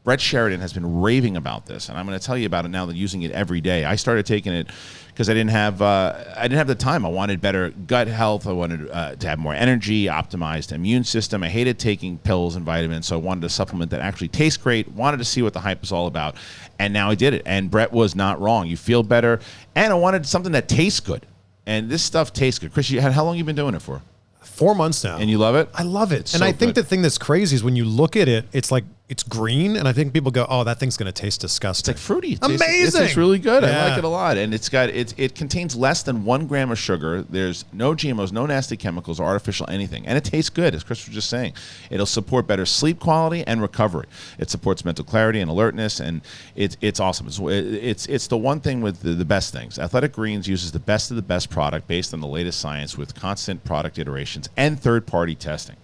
Brett Sheridan has been raving about this, and I'm going to tell you about it now that using it every day. I started taking it because I didn't have the time. I wanted better gut health. I wanted to have more energy, optimized immune system. I hated taking pills and vitamins, so I wanted a supplement that actually tastes great, wanted to see what the hype was all about, and now I did it. And Brett was not wrong. You feel better, and I wanted something that tastes good, and this stuff tastes good. Chris, how long have you been doing it for? 4 months now. And you love it? I love it. And I think the thing that's crazy is when you look at it, it's like it's green, and I think people go, "Oh, that thing's going to taste disgusting." It's like fruity. Amazing. It's really good. Yeah. I like it a lot, and it contains less than 1 gram of sugar. There's no GMOs, no nasty chemicals or artificial anything, and it tastes good, as Chris was just saying. It'll support better sleep quality and recovery. It supports mental clarity and alertness, and it's awesome. It's the one thing with the best things. Athletic Greens uses the best of the best product based on the latest science with constant product iterations and third-party testing.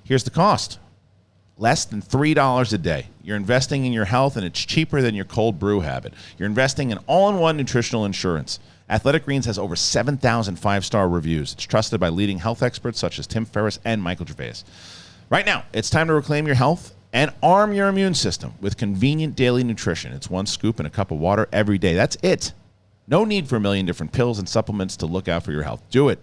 Here's the cost. Less than $3 a day. You're investing in your health, and it's cheaper than your cold brew habit. You're investing in all-in-one nutritional insurance. Athletic Greens has over 7,000 five-star reviews. It's trusted by leading health experts such as Tim Ferriss and Michael Gervais. Right now, it's time to reclaim your health and arm your immune system with convenient daily nutrition. It's 1 scoop in a cup of water every day. That's it. No need for a million different pills and supplements to look out for your health. Do it.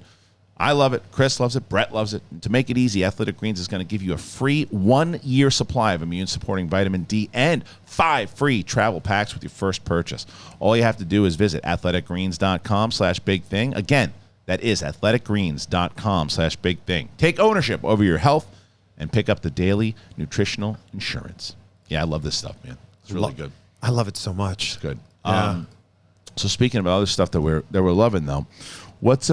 I love it. Chris loves it. Brett loves it. And to make it easy, Athletic Greens is going to give you a free 1-year supply of immune-supporting vitamin D and 5 free travel packs with your first purchase. All you have to do is visit athleticgreens.com/bigthing. Again, that is athleticgreens.com/bigthing. Take ownership over your health and pick up the daily nutritional insurance. Yeah, I love this stuff, man. It's really good. I love it so much. It's good. Yeah. So speaking of other stuff that we're loving, though, what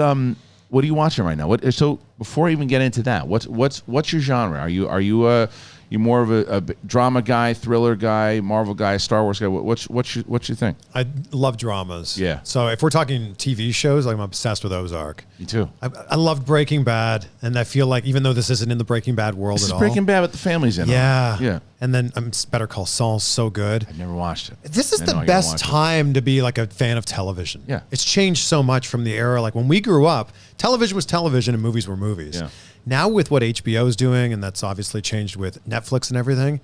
are you watching right now? So before I even get into that, what's your genre? Are you more of a drama guy, thriller guy, Marvel guy, Star Wars guy? What's your thing? I love dramas. Yeah. So if we're talking TV shows, I'm obsessed with Ozark. Me too. I loved Breaking Bad, and I feel like even though this isn't in the Breaking Bad world This at is all, Breaking Bad, but the family's in it. yeah. And then Better Call Saul's so good. I've never watched it. This is I the know I gotta best watch it. time to be like a fan of television. Yeah. It's changed so much from the era. Like when we grew up, television was television and movies were movies. Yeah. Now with what HBO is doing, and that's obviously changed with Netflix and everything,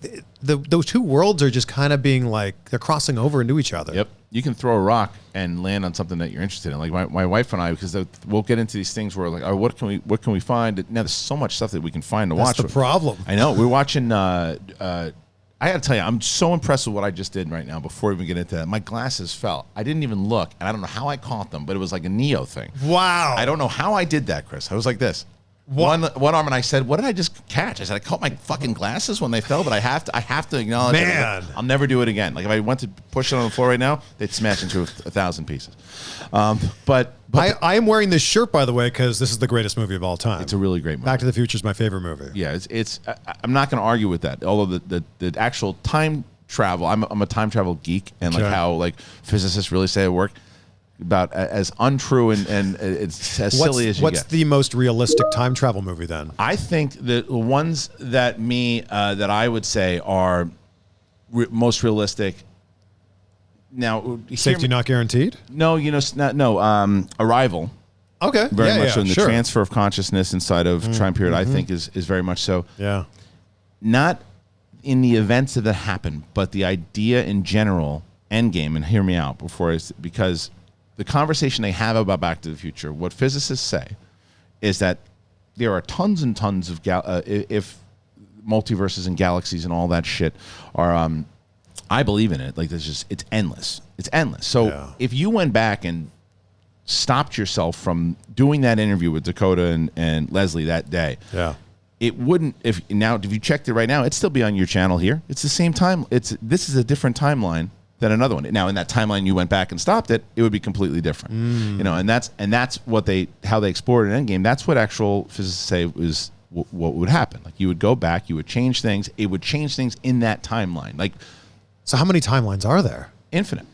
like those two worlds are just kind of being like, they're crossing over into each other. Yep. You can throw a rock and land on something that you're interested in. Like my wife and I, because we'll get into these things where like, oh, what can we find? Now there's so much stuff that we can find to watch. That's the problem. I know. We're watching. I got to tell you, I'm so impressed with what I just did right now. Before we even get into that, my glasses fell. I didn't even look, and I don't know how I caught them, but it was like a Neo thing. Wow. I don't know how I did that, Chris. I was like this. One arm, and I said, "What did I just catch?" I said, "I caught my fucking glasses when they fell, but I have to acknowledge, Man, I'll never do it again. Like if I went to push it on the floor right now, they'd smash into 1,000 pieces." But I am wearing this shirt, by the way, because this is the greatest movie of all time. it's a really great movie. Back to the Future is my favorite movie. Yeah, I'm not going to argue with that. Although the actual time travel, I'm a time travel geek, and like how like physicists really say it work. About as untrue and it's as silly as you get. What's the most realistic time travel movie then? I think the ones that I would say are most realistic. Now, Safety Not Guaranteed? No, Arrival. Okay, Very much so. And the sure. transfer of consciousness inside of time period, I think, is very much so. Yeah. Not in the events that happen, but the idea in general, Endgame, and hear me out because the conversation they have about Back to the Future, what physicists say is that there are tons and tons of if multiverses and galaxies and all that shit are I believe in it. Like it's endless. It's endless. So if you went back and stopped yourself from doing that interview with Dakota and Leslie that day, it wouldn't. If you checked it right now, it'd still be on your channel here. It's the same time. This is a different timeline than another one. Now, in that timeline you went back and stopped it, it would be completely different. And that's how they explored an Endgame. That's what actual physicists say is what would happen. Like you would go back, you would change things. It would change things in that timeline. Like, so how many timelines are there? Infinite.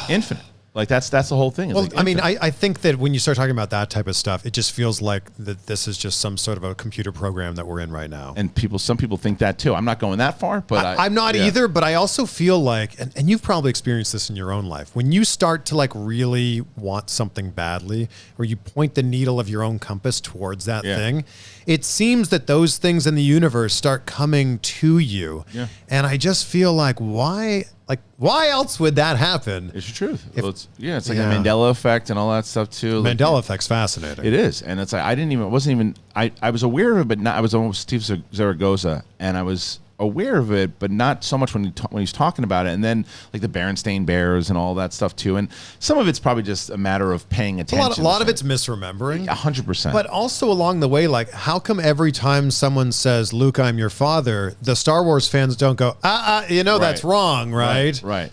Infinite. Like that's the whole thing. Well, I mean, I think that when you start talking about that type of stuff, it just feels like that this is just some sort of a computer program that we're in right now. And some people think that too. I'm not going that far, but I'm not either. But I also feel like, and you've probably experienced this in your own life, when you start to like really want something badly, or you point the needle of your own compass towards that thing, it seems that those things in the universe start coming to you. Yeah. And I just feel like why else would that happen? It's the truth. It's like a Mandela effect and all that stuff too. Mandela effect's fascinating. It is, and it's like I was aware of it, but not. I was almost Steve Zaragoza, and I was aware of it, but not so much when he's talking about it. And then like the Berenstain Bears and all that stuff too. And some of it's probably just a matter of paying attention. A lot of it's misremembering. 100%. But also along the way, like, how come every time someone says, Luke, I'm your father, the Star Wars fans don't go, that's wrong, right? Right.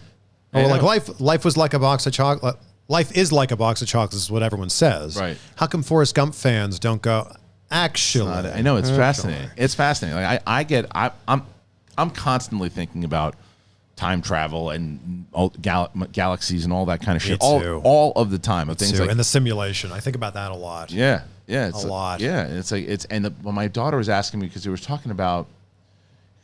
Or like life was like a box of chocolate. Life is like a box of chocolates is what everyone says. Right. How come Forrest Gump fans don't go, actually? I know, it's fascinating. It's fascinating. Like I'm constantly thinking about time travel and all galaxies and all that kind of shit. All of the time. Of things like, and the simulation. I think about that a lot. Yeah. Yeah. It's a lot. Yeah. It's like when my daughter was asking me, because they were talking about,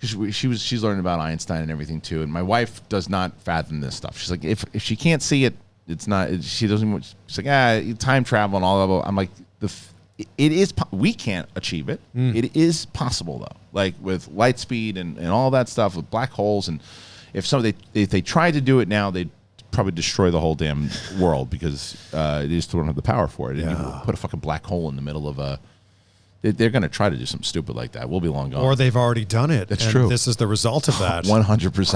she's learning about Einstein and everything too, and my wife does not fathom this stuff. She's like, if she can't see it, it's not. She doesn't. She's like, time travel and all that. I'm like, it is. We can't achieve it. It is possible though, like with light speed and all that stuff with black holes. And if they tried to do it now, they'd probably destroy the whole damn world because they just don't have the power for it. And you put a fucking black hole in the middle of a. They're going to try to do something stupid like that. We'll be long gone. Or they've already done it. That's true. This is the result of that. 100%.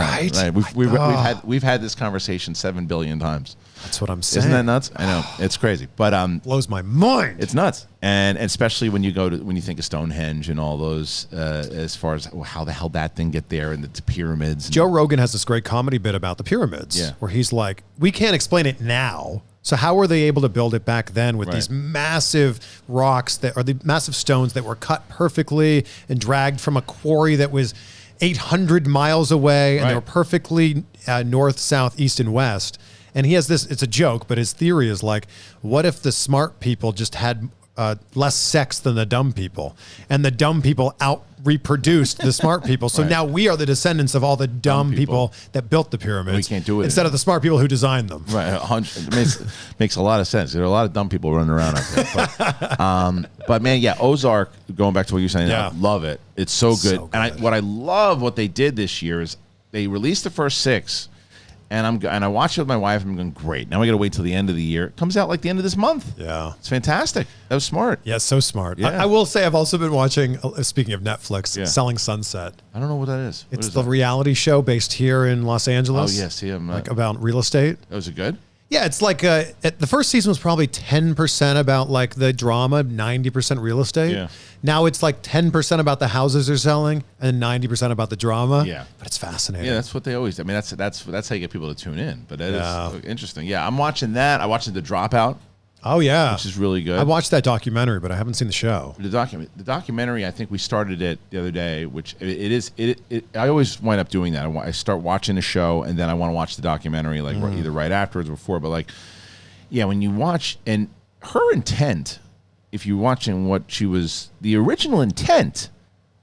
Right. We've had this conversation 7 billion times. That's what I'm saying. Isn't that nuts? I know, it's crazy, but blows my mind. It's nuts, and especially when you think of Stonehenge and all those, as far as how the hell that thing get there and the pyramids. Joe Rogan has this great comedy bit about the pyramids, where he's like, "We can't explain it now." So how were they able to build it back then with these massive rocks the massive stones that were cut perfectly and dragged from a quarry that was 800 miles away, and they were perfectly north, south, east, and west. And he has this, it's a joke, but his theory is like, what if the smart people just had less sex than the dumb people, and the dumb people out-reproduced the smart people. So now we are the descendants of all the dumb people that built the pyramids. We can't do it instead of the smart people who designed them. Right, it makes a lot of sense. There are a lot of dumb people running around out there. But man, Ozark. Going back to what you're saying, I love it. It's so good. And what I love what they did this year is they released the first 6. And I watched it with my wife. And I'm going, great. Now we got to wait till the end of the year. It comes out like the end of this month. Yeah, it's fantastic. That was smart. Yeah, so smart. Yeah. I will say I've also been watching. Speaking of Netflix, Selling Sunset. I don't know what that is. It's the reality show based here in Los Angeles. Oh yes, like about real estate. Oh, was it good? Yeah, it's like the first season was probably 10% about like the drama, 90% real estate. Yeah. Now it's like 10% about the houses they're selling and 90% about the drama. Yeah. But it's fascinating. Yeah, that's what they always do. I mean, that's how you get people to tune in. But that is interesting. Yeah, I'm watching that. I watched The Dropout. Oh, yeah. Which is really good. I watched that documentary, but I haven't seen the show. The documentary, I think we started it the other day, which I always wind up doing that. I start watching a show, and then I want to watch the documentary, like either right afterwards or before. But like, yeah, when you watch, and her intent, if you're watching the original intent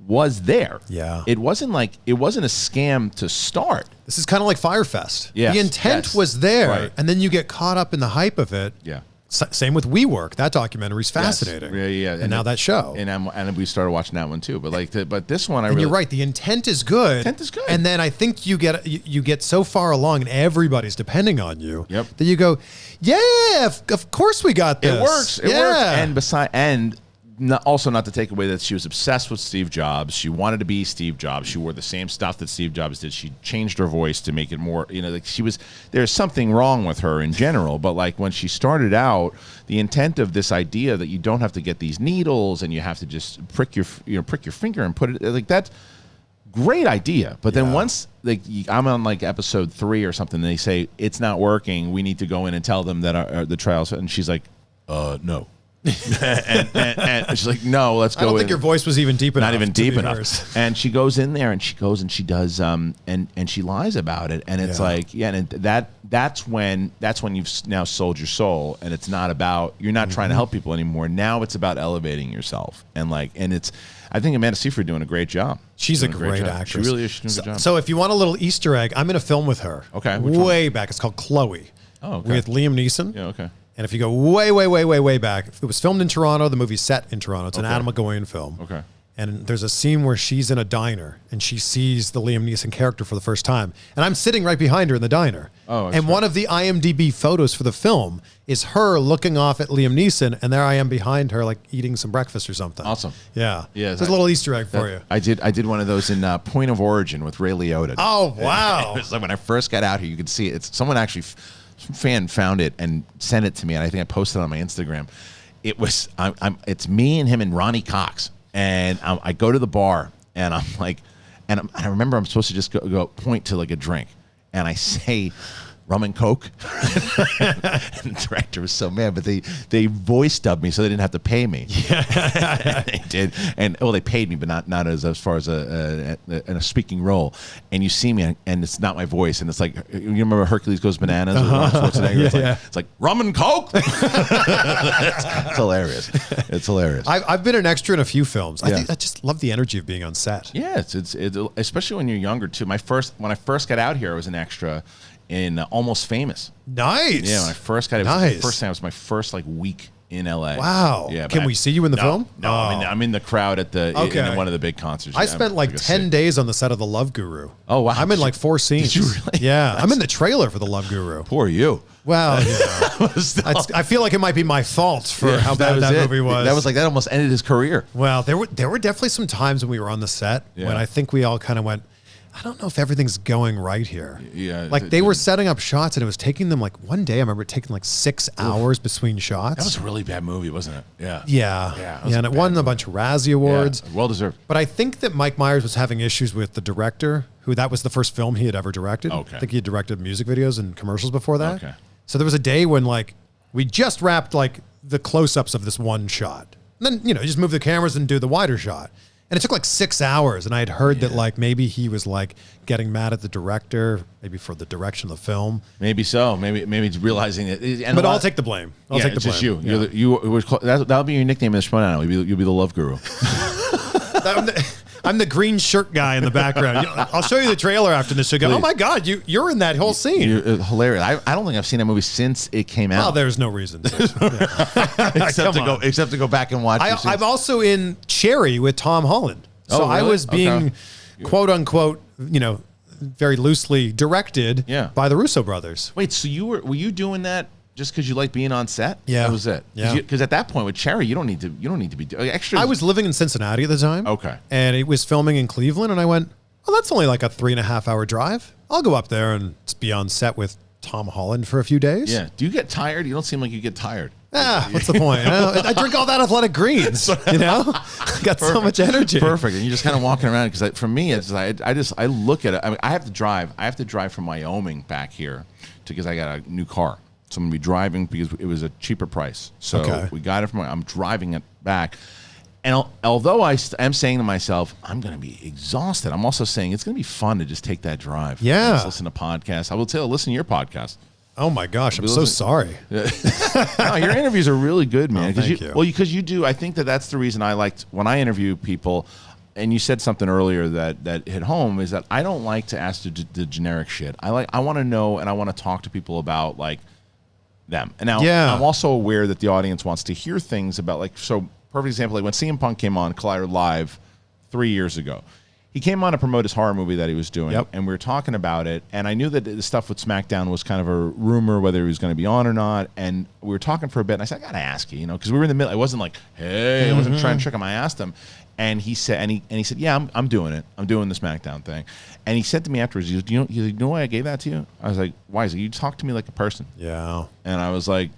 was there. Yeah. It wasn't a scam to start. This is kind of like Firefest. Yes, the intent was there, and then you get caught up in the hype of it. Yeah. Same with WeWork. That documentary is fascinating. Yes. Yeah. And now that show. And we started watching that one too. But but this one, you're right. The intent is good. And then I think you get so far along, and everybody's depending on you. Yep. That you go, yeah, of course we got this. It works. It works. And also not to take away that she was obsessed with Steve Jobs. She wanted to be Steve Jobs. She wore the same stuff that Steve Jobs did. She changed her voice to make it more, like there's something wrong with her in general. But like when she started out, the intent of this idea that you don't have to get these needles and you have to just prick your finger and put it like that. Great idea. But then once I'm on like episode 3 or something, and they say it's not working, we need to go in and tell them that the trials, and she's like, no. and she's like, no, let's go. I don't think your voice was even deep enough. Not even deep enough. And she goes in there and she does and she lies about it, and it's and that's when you've now sold your soul, and it's not about, you're not trying to help people anymore. Now it's about elevating yourself, and it's. I think Amanda Seyfried doing a great job. She's a great actress. She really is. She's doing a good job. So if you want a little Easter egg, I'm in a film with her. Okay. Way back. It's called Chloe. Oh, okay. With Liam Neeson. Yeah. Okay. And if you go way, way, way, way, way back, it was filmed in Toronto. The movie's set in Toronto. It's an Adam McGowan film. Okay. And there's a scene where she's in a diner and she sees the Liam Neeson character for the first time. And I'm sitting right behind her in the diner. Oh, and one of the IMDb photos for the film is her looking off at Liam Neeson, and there I am behind her, like eating some breakfast or something. Awesome. Yeah. Yeah. There's a little Easter egg for you. I did one of those in Point of Origin with Ray Liotta. Oh, wow. It was like when I first got out here, you could see it. Someone actually, some fan found it and sent it to me, and I think I posted it on my Instagram. It was, it's me and him and Ronnie Cox. And I go to the bar, and I'm like, I remember I'm supposed to just go point to like a drink, and I say, rum and coke. And the director was so mad, but they voice dubbed me so they didn't have to pay me. Yeah. They did, and they paid me, but not as far as in a speaking role. And you see me, and it's not my voice, and it's like, you remember Hercules Goes Bananas with Ron Schwarzenegger? It's like rum and coke. It's hilarious. It's hilarious. I've been an extra in a few films. I just love the energy of being on set. Yeah, it's especially when you're younger too. When I first got out here, I was an extra in Almost Famous. Nice. Yeah, when I first got it, was the first time. It was my first week in LA. Wow. Yeah. Can we see you in the film? No, I'm in the crowd at in one of the big concerts. I spent 10 days on the set of The Love Guru. Oh, wow. I'm in 4 scenes. Did you really? Yeah. I'm in the trailer for The Love Guru. Poor you. Well, I feel like it might be my fault for how bad that movie was. That almost ended his career. Well, there were definitely some times when we were on the set when I think we all kind of went, I don't know if everything's going right here. Yeah. They were setting up shots, and it was taking them one day I remember it taking 6 hours between shots. That was a really bad movie, wasn't it? Yeah. Yeah. And it won a bunch of Razzie Awards. Yeah, well deserved. But I think that Mike Myers was having issues with the director, who that was the first film he had ever directed. Okay. I think he had directed music videos and commercials before that. Okay. So there was a day when we just wrapped the close-ups of this one shot. And then, you just move the cameras and do the wider shot. And it took 6 hours, and I had heard that maybe he was getting mad at the director, maybe for the direction of the film. Maybe so. Maybe he's realizing it. But I'll take the blame. I'll take the blame. Just you. Yeah. That'll be your nickname in the Schmoedown. You'll be the Love Guru. I'm the green shirt guy in the background. I'll show you the trailer after this. You'll go, oh my God, you're in that whole scene. You're hilarious. I don't think I've seen that movie since it came out. Well, there's no reason to. except to go back and watch it. I'm also in Chri with Tom Holland. So really? I was being, quote unquote, very loosely directed by the Russo brothers. Wait, so were you doing that just because you like being on set? Yeah, that was it. Yeah, because at that point with Chri, you don't need to be doing extras. I was living in Cincinnati at the time. Okay, and it was filming in Cleveland, and I went, well, that's only a 3.5 hour drive. I'll go up there and be on set with Tom Holland for a few days. Yeah. Do you get tired? You don't seem like you get tired. What's the point? I drink all that athletic greens. Got so much energy. Perfect. And you're just kind of walking around because for me, it's I look at it. I mean, I have to drive from Wyoming back here because I got a new car. So I'm gonna be driving because it was a cheaper price. So we got it I'm driving it back. And although I'm saying to myself, I'm going to be exhausted, I'm also saying it's going to be fun to just take that drive. Yeah. Just listen to podcasts. I will listen to your podcast. Oh my gosh, I'm so sorry. No, your interviews are really good, man. Thank you. Well, because you do. I think that's the reason I liked when I interview people. And you said something earlier that hit home is that I don't like to ask the generic shit. I want to know and I want to talk to people about them. And now I'm also aware that the audience wants to hear things about perfect example, when CM Punk came on Collider Live 3 years ago. He came on to promote his horror movie that he was doing, and we were talking about it, and I knew that the stuff with SmackDown was kind of a rumor whether he was going to be on or not, and we were talking for a bit, and I said, I got to ask you, because we were in the middle. I wasn't like, hey, I wasn't trying to trick him. I asked him, and he said, yeah, I'm doing it. I'm doing the SmackDown thing. And he said to me afterwards, he goes, you know why I gave that to you? I was like, why? He's like, you talk to me like a person. Yeah. And I was like,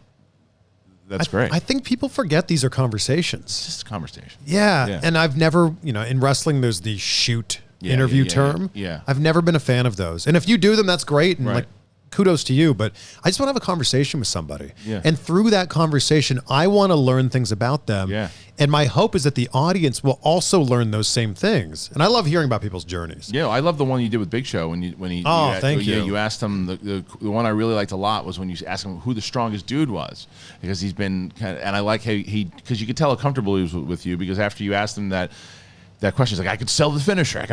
that's great. I think people forget these are conversations. It's just a conversation. Yeah. And I've never, in wrestling, there's the shoot interview term. Yeah. I've never been a fan of those. And if you do them, that's great. And kudos to you. But I just want to have a conversation with somebody. Yeah. And through that conversation, I want to learn things about them. Yeah. And my hope is that the audience will also learn those same things. And I love hearing about people's journeys. Yeah, I love the one you did with Big Show when he. Thank you. You asked him the one I really liked a lot was when you asked him who the strongest dude was, because he's been and I like how because you could tell how comfortable he was with you, because after you asked him that question, he's like, I could sell the finisher.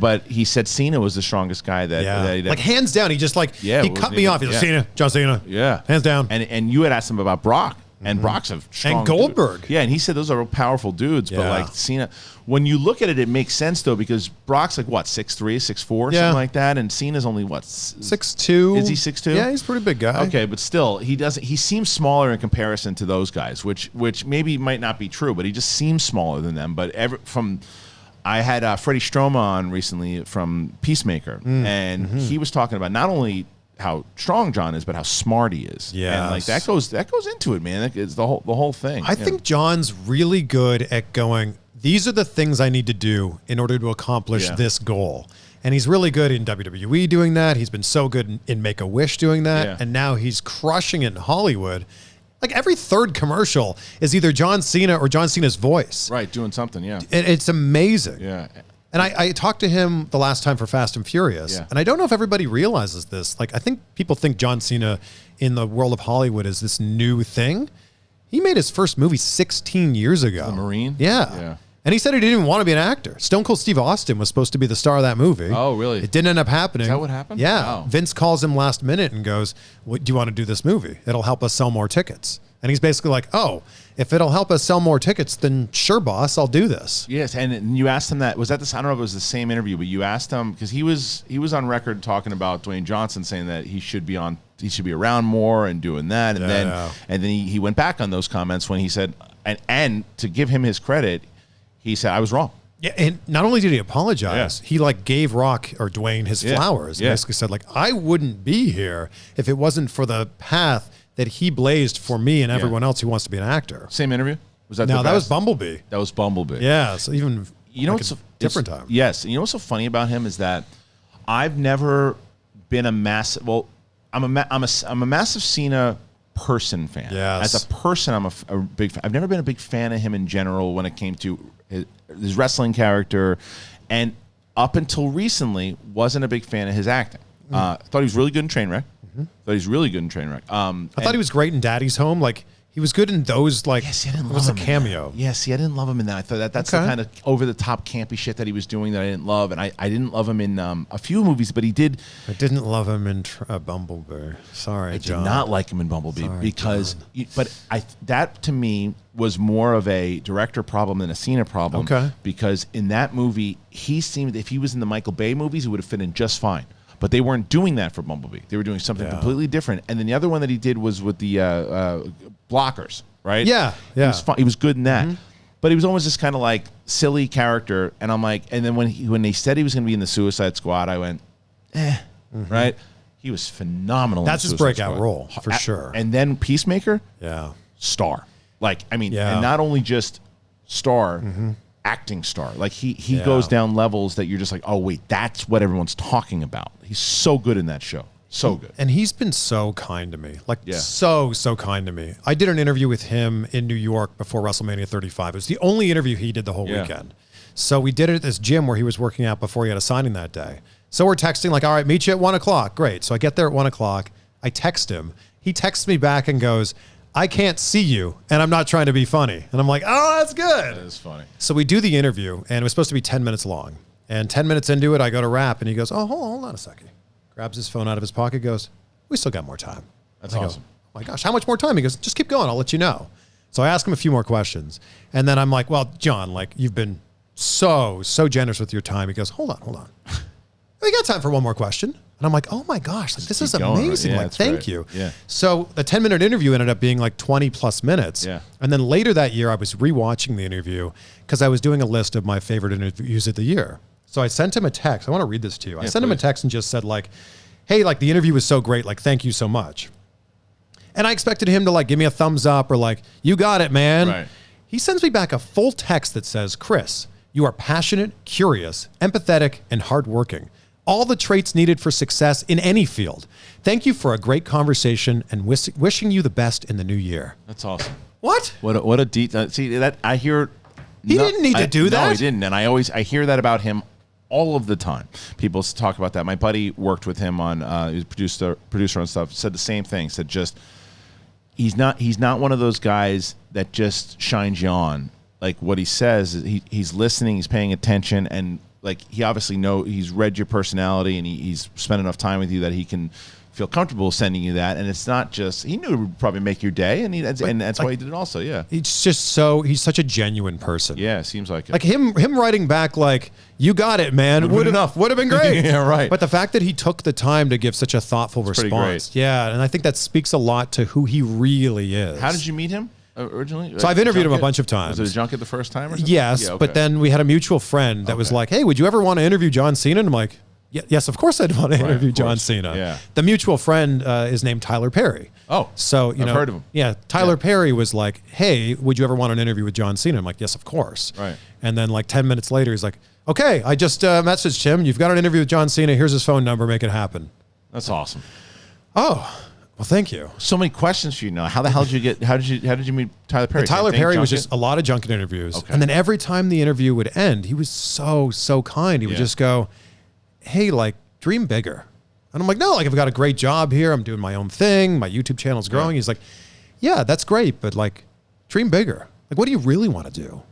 But he said Cena was the strongest guy that hands down. He just he cut me off. He's like, Cena, John Cena. Yeah. Hands down. And you had asked him about Brock. and Brock's a strong and Goldberg. Dude. Yeah, and he said those are powerful dudes. But like Cena, when you look at it, it makes sense though because Brock's like what 6'3", 6'4", something like that, and Cena's only what 6'2". Is he 6'2"? Yeah, he's a pretty big guy. Okay, but still, he doesn't. He seems smaller in comparison to those guys, which maybe might not be true, but he just seems smaller than them. But I had Freddie Stroma on recently from Peacemaker, and he was talking about not only how strong John is, but how smart he is. Yeah, and like that goes into it, man. It's the whole thing. I think John's really good at going, these are the things I need to do in order to accomplish this goal. And he's really good in WWE doing that. He's been so good in Make-A-Wish doing that. Yeah. And now he's crushing it in Hollywood. Like every third commercial is either John Cena or John Cena's voice. Right, doing something, yeah. It's amazing. Yeah. And I talked to him the last time for Fast and Furious, and I don't know if everybody realizes this. Like, I think people think John Cena in the world of Hollywood is this new thing. He made his first movie 16 years ago. The Marine? Yeah. And he said he didn't even want to be an actor. Stone Cold Steve Austin was supposed to be the star of that movie. Oh, really? It didn't end up happening. Is that what happened? Yeah. Wow. Vince calls him last minute and goes, do you want to do this movie? It'll help us sell more tickets. And he's basically like, oh, if it'll help us sell more tickets, then sure, boss, I'll do this. Yes, and you asked him that. Was that I don't know if it was the same interview, but you asked him because he was on record talking about Dwayne Johnson saying that he should be around more and doing that, and then he went back on those comments when he said, and to give him his credit, he said I was wrong. Yeah, and not only did he apologize, he like gave Rock or Dwayne his flowers. And basically said like, I wouldn't be here if it wasn't for the path that he blazed for me and everyone else who wants to be an actor. Same interview? Was that no? That was Bumblebee. That was Bumblebee. Yeah. So even what's a different time. Yes. You know what's so funny about him is that I've never been a massive. Well, I'm a massive Cena person fan. Yes. As a person, I'm a big fan. I've never been a big fan of him in general when it came to his wrestling character, and up until recently, wasn't a big fan of his acting. Thought he was really good in Trainwreck. Thought he's really good in Trainwreck. I thought he was great in Daddy's Home. Like he was good in those. Like yes, I didn't was love a him cameo. Yes, I didn't love him in that. I thought that's the kind of over the top campy shit that he was doing that I didn't love, and I didn't love him in a few movies, but he did. I didn't love him in Bumblebee. Sorry, John. I did not like him in Bumblebee because, that to me was more of a director problem than a Cena problem. Okay. Because in that movie, he seemed if he was in the Michael Bay movies, he would have fit in just fine. But they weren't doing that for Bumblebee. They were doing something completely different. And then the other one that he did was with the blockers, right? Yeah, He was good in that. But he was almost this kind of like silly character. And I'm like, and then when they said he was going to be in the Suicide Squad, I went, right? He was phenomenal. That's his breakout role for sure. And then Peacemaker, star. Like, I mean, and not only just star. Acting star. Like he goes down levels that you're just like, oh wait, that's what everyone's talking about. He's so good in that show. So good. And he's been so kind to me. Like so kind to me. I did an interview with him in New York before WrestleMania 35. It was the only interview he did the whole weekend. So we did it at this gym where he was working out before he had a signing that day. So we're texting like, all right, meet you at 1 o'clock. Great. So I get there at 1 o'clock. I text him. He texts me back and goes, I can't see you, and I'm not trying to be funny. And I'm like, oh, that's good. That is funny. So we do the interview, and it was supposed to be 10 minutes long. And 10 minutes into it, I go to wrap, and he goes, oh, hold on a second. Grabs his phone out of his pocket, goes, we still got more time. That's awesome. Go, oh my gosh, how much more time? He goes, just keep going. I'll let you know. So I ask him a few more questions. And then I'm like, well, John, like you've been so generous with your time. He goes, hold on. We got time for one more question. And I'm like, oh my gosh, like, this is amazing. Yeah, like, thank you. Yeah. So the 10-minute interview ended up being like 20 plus minutes. Yeah. And then later that year, I was rewatching the interview because I was doing a list of my favorite interviews of the year. So I sent him a text. I want to read this to you. I sent him a text and just said like, hey, like the interview was so great. Like, thank you so much. And I expected him to like give me a thumbs up or like, you got it, man. Right. He sends me back a full text that says, Chris, you are passionate, curious, empathetic, and hardworking. All the traits needed for success in any field. Thank you for a great conversation and wishing you the best in the new year. That's awesome. What? What a deep. See that I hear. He didn't need to do that. No, he didn't. And I hear that about him all of the time. People talk about that. My buddy worked with him on. He was producer on stuff. Said the same thing. Said just he's not one of those guys that just shines you on. Like what he says, he's listening. He's paying attention and. Like he obviously he's read your personality and he's spent enough time with you that he can feel comfortable sending you that, and it's not just he knew it would probably make your day, and that's why he did it also. Yeah, he's such a genuine person. Yeah, seems like it. Like him writing back like, "You got it, man," would have been great. Yeah, right. But the fact that he took the time to give such a thoughtful response, yeah, and I think that speaks a lot to who he really is. How did you meet him originally? So I've interviewed him a bunch of times. Was it a junket the first time or something? Yes, yeah, okay. But then we had a mutual friend that was like, "Hey, would you ever want to interview John Cena?" And I'm like, yes, of course I'd want to interview John Cena. Yeah. The mutual friend is named Tyler Perry. Oh, so I've heard of him. Yeah, Tyler Perry was like, "Hey, would you ever want an interview with John Cena?" I'm like, "Yes, of course." Right. And then like 10 minutes later, he's like, "Okay, I just messaged him. You've got an interview with John Cena. Here's his phone number. Make it happen." That's awesome. Oh, well, thank you. So many questions for you now. How the hell did you get? How did you meet Tyler Perry? Tyler Perry was just a lot of junket interviews, and then every time the interview would end, he was so kind. He would just go, "Hey, like, dream bigger." And I'm like, "No, like I've got a great job here. I'm doing my own thing. My YouTube channel's growing." He's like, "Yeah, that's great, but like, dream bigger. Like, what do you really want to do?"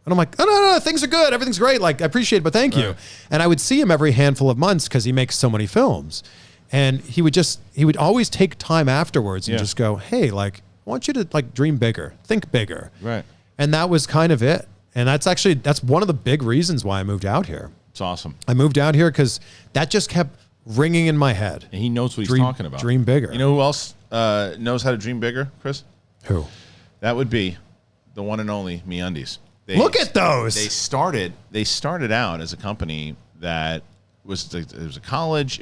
And I'm like, "Oh, no, things are good. Everything's great. Like, I appreciate it, but thank you." And I would see him every handful of months because he makes so many films. And he would always take time afterwards and just go, "Hey, like, I want you to like dream bigger, think bigger." Right. And that was kind of it. And that's one of the big reasons why I moved out here. It's awesome. I moved out here because that just kept ringing in my head. And he knows what he's talking about. Dream bigger. You know who else knows how to dream bigger, Chris? Who? That would be the one and only MeUndies. Look at those. They started out as a company that was a college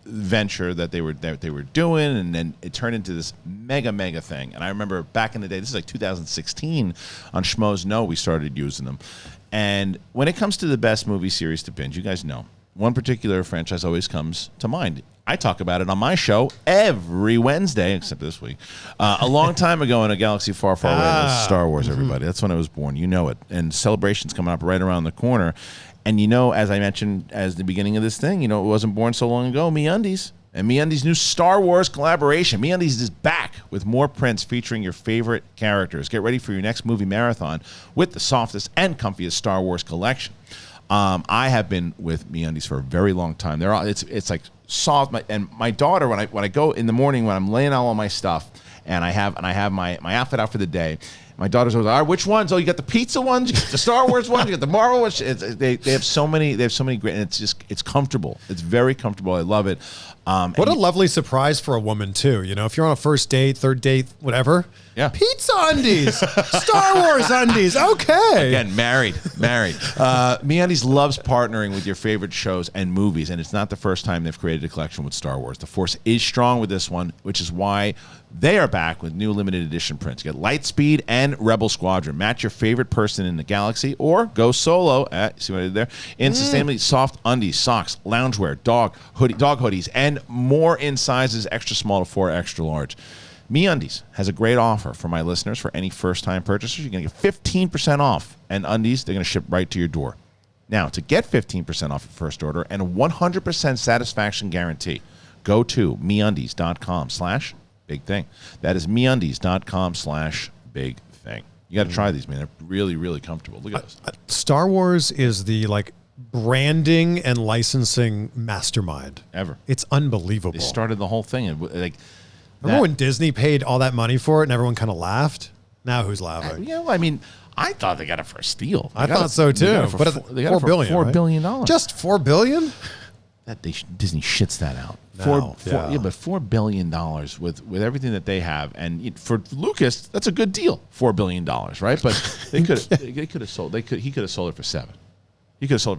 venture that they were doing, and then it turned into this mega thing. And I remember back in the day, this is like 2016 on Schmoedown, we started using them. And when it comes to the best movie series to binge, you guys know one particular franchise always comes to mind. I talk about it on my show every Wednesday, except this week. A long time ago in a galaxy far away, Star Wars, everybody. That's when I was born. You know it. And Celebration's coming up right around the corner. And you know, as I mentioned as the beginning of this thing, you know, it wasn't born so long ago, MeUndies. And MeUndies' new Star Wars collaboration. MeUndies is back with more prints featuring your favorite characters. Get ready for your next movie marathon with the softest and comfiest Star Wars collection. I have been with MeUndies for a very long time. It's like soft. And my daughter, when I go in the morning when I'm laying out all my stuff, and I have my outfit out for the day, my daughter's always like, "All right, which ones? Oh, you got the pizza ones, you got the Star Wars ones, you got the Marvel ones." They have so many great, and it's comfortable. It's very comfortable. I love it. What a lovely surprise for a woman too. You know, if you're on a first date, third date, whatever. Yeah. Pizza undies, Star Wars undies. Okay. Again, married. MeUndies loves partnering with your favorite shows and movies, and it's not the first time they've created a collection with Star Wars. The Force is strong with this one, which is why they are back with new limited edition prints. Get Lightspeed and Rebel Squadron. Match your favorite person in the galaxy, or go solo. See what I did there? In sustainably soft undies, socks, loungewear, dog hoodies, and more in sizes extra small to 4 extra large. MeUndies has a great offer for my listeners. For any first-time purchasers, you're going to get 15% off. And undies, they're going to ship right to your door. Now, to get 15% off your first order and a 100% satisfaction guarantee, go to MeUndies.com/big thing. That is MeUndies.com/big thing. You got to try these, man. They're really, really comfortable. Look at this. Star Wars is the branding and licensing mastermind ever. It's unbelievable. They started the whole thing. Remember when Disney paid all that money for it and everyone kind of laughed? Now who's laughing? I mean, I thought they got it for a steal. I thought so too. But $4 billion. $4 billion. Just $4 billion? Disney shits that out. No, but $4 billion with everything that they have, and for Lucas, that's a good deal. $4 billion, right? But he could have sold it for $7. He could have sold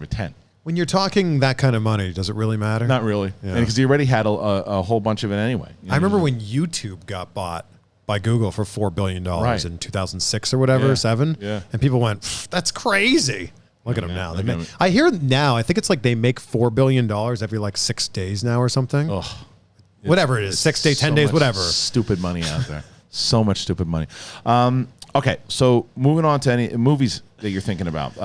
it for $10. When you're talking that kind of money, does it really matter? Not really, because he already had a whole bunch of it anyway. I remember when YouTube got bought by Google for $4 billion in 2006 or whatever, 7, and people went, "That's crazy." Look at them now. I hear now, I think it's like they make $4 billion every 6 days now or something. Ugh. Whatever it is, 6 days, 10 days, whatever. Stupid money out there. So much stupid money. Okay, so moving on to any movies that you're thinking about.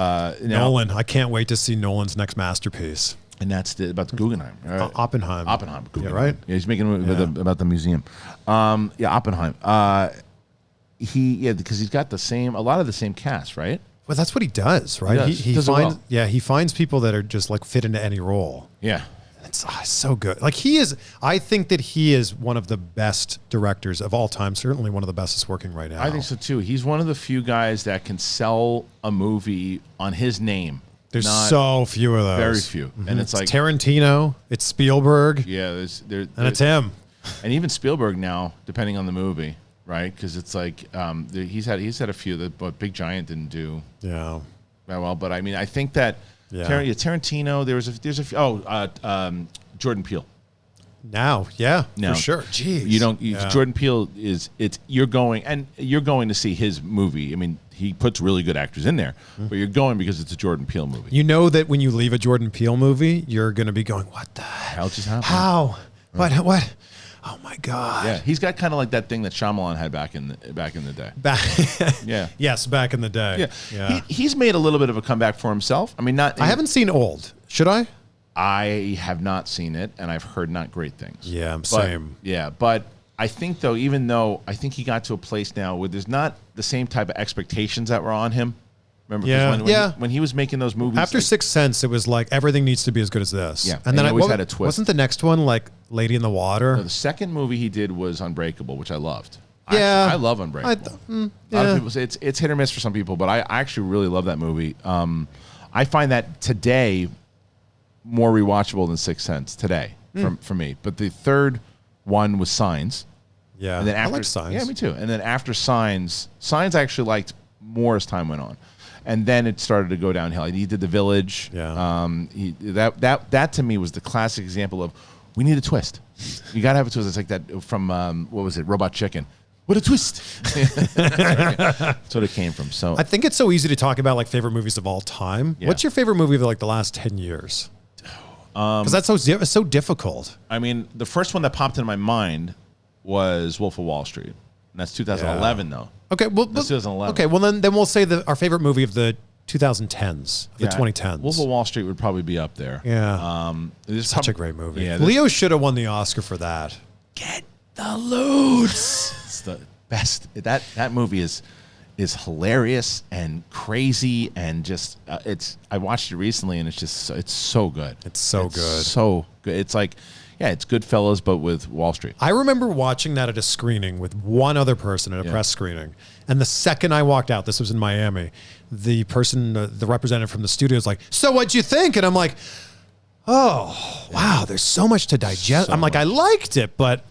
Nolan. I can't wait to see Nolan's next masterpiece. And that's about the Guggenheim. Right? Oppenheim. Guggenheim. Yeah, right? Yeah, he's making a movie about the museum. Oppenheim. Because he's got a lot of the same cast, right? Well, that's what he does, right? He does it well. He finds people that are just fit into any role. Yeah. It's so good. Like I think that he is one of the best directors of all time. Certainly one of the best that's working right now. I think so too. He's one of the few guys that can sell a movie on his name. There's so few of those. Very few. Mm-hmm. And it's like Tarantino, it's Spielberg. Yeah, and it's him. And even Spielberg now, depending on the movie, right? Because it's like he's had a few that, but Big Giant didn't do that well. But I mean, I think that Tarantino. There's a few. Jordan Peele. Now, for sure. Jeez, Jordan Peele you're going to see his movie. I mean, he puts really good actors in there, but you're going because it's a Jordan Peele movie. You know that when you leave a Jordan Peele movie, you're going to be going, "What the hell just happened? How? Right. What? Oh my God!" Yeah, he's got kind of like that thing that Shyamalan had back in the day. Yes, back in the day. Yeah. He's made a little bit of a comeback for himself. I mean, I haven't seen Old. Should I? I have not seen it, and I've heard not great things. Yeah, same. Yeah, but I think, though, even though I think he got to a place now where there's not the same type of expectations that were on him. Remember? When he was making those movies. After Sixth Sense, it was like everything needs to be as good as this. Yeah, and then I always had a twist. Wasn't the next one like Lady in the Water? No, the second movie he did was Unbreakable, which I loved. Yeah. I love Unbreakable. A lot of people say it's hit or miss for some people, but I actually really love that movie. I find that today more rewatchable than Sixth Sense today for me. But the third one was Signs. Yeah, and then after, I like Signs. Yeah, me too. And then after Signs I actually liked more as time went on. And then it started to go downhill. He did The Village. Yeah. That to me was the classic example of we need a twist. You got to have a twist. It's like that from, what was it, Robot Chicken. What a twist. That's what it came from. So I think it's so easy to talk about like favorite movies of all time. Yeah. What's your favorite movie of like the last 10 years? Because that's so difficult. I mean, the first one that popped into my mind was Wolf of Wall Street. And that's 2011, though. Okay, well, that's 2011. Okay, well then we'll say our favorite movie of the 2010s, the 2010s. Wolf of Wall Street would probably be up there. Yeah, such a great movie. Yeah, Leo should have won the Oscar for that. Get the loot. It's the best. That movie is hilarious and crazy and just I watched it recently and it's so good. It's so good. So good. It's like. Yeah, it's Goodfellas, but with Wall Street. I remember watching that at a screening with one other person at a press screening. And the second I walked out, this was in Miami, the person, the representative from the studio was like, "So what'd you think?" And I'm like, "Oh, wow, there's so much to digest." I'm like, "I liked it, but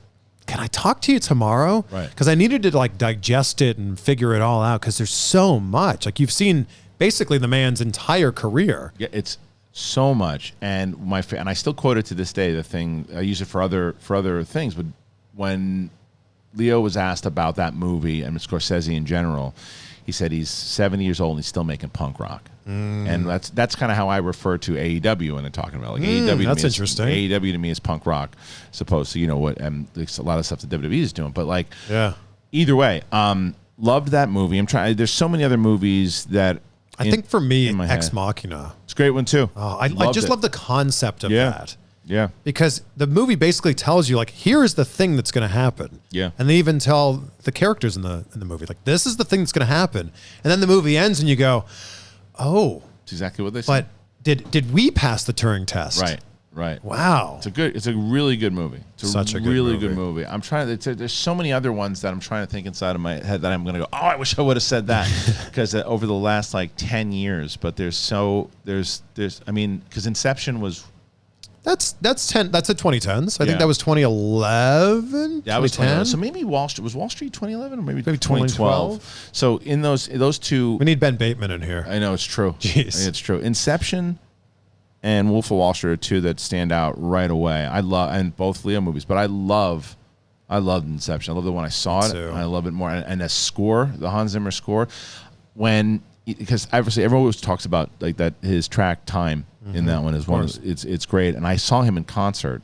can I talk to you tomorrow?" Right. Because I needed to like digest it and figure it all out because there's so much. Like you've seen basically the man's entire career. Yeah, it's so much, and and I still quote it to this day. The thing I use it for other things, but when Leo was asked about that movie and Scorsese in general, he said he's 70 years old and he's still making punk rock, and that's kind of how I refer to AEW when they're talking about like AEW. That's interesting. AEW to me is punk rock, supposed to what there's a lot of stuff that WWE is doing, but like either way, loved that movie. I'm trying. There's so many other movies that. I think for me, Ex Machina. It's a great one, too. Oh, I just love the concept of that. Yeah. Because the movie basically tells you, like, here is the thing that's going to happen. Yeah. And they even tell the characters in the movie, like, this is the thing that's going to happen. And then the movie ends and you go, oh. That's exactly what they said. But did we pass the Turing test? Right. Wow. It's a really good movie. It's such a really good movie. I'm trying to. There's so many other ones that I'm trying to think inside of my head that I'm going to go. Oh, I wish I would have said that because over the last like 10 years. But there's. I mean, because Inception was. That's the 2010s. I think that was 2011. Yeah, it was 2010. So maybe Wall Street 2011 or maybe 2012. So in those two. We need Ben Bateman in here. I know it's true. Jeez. It's true. Inception. And Wolf of Wall Street are two that stand out right away. And both Leo movies, but I loved Inception. I love the one I saw it. And I love it more. And the score, the Hans Zimmer score, because obviously everyone always talks about like that his track Time in that one is it's great. And I saw him in concert,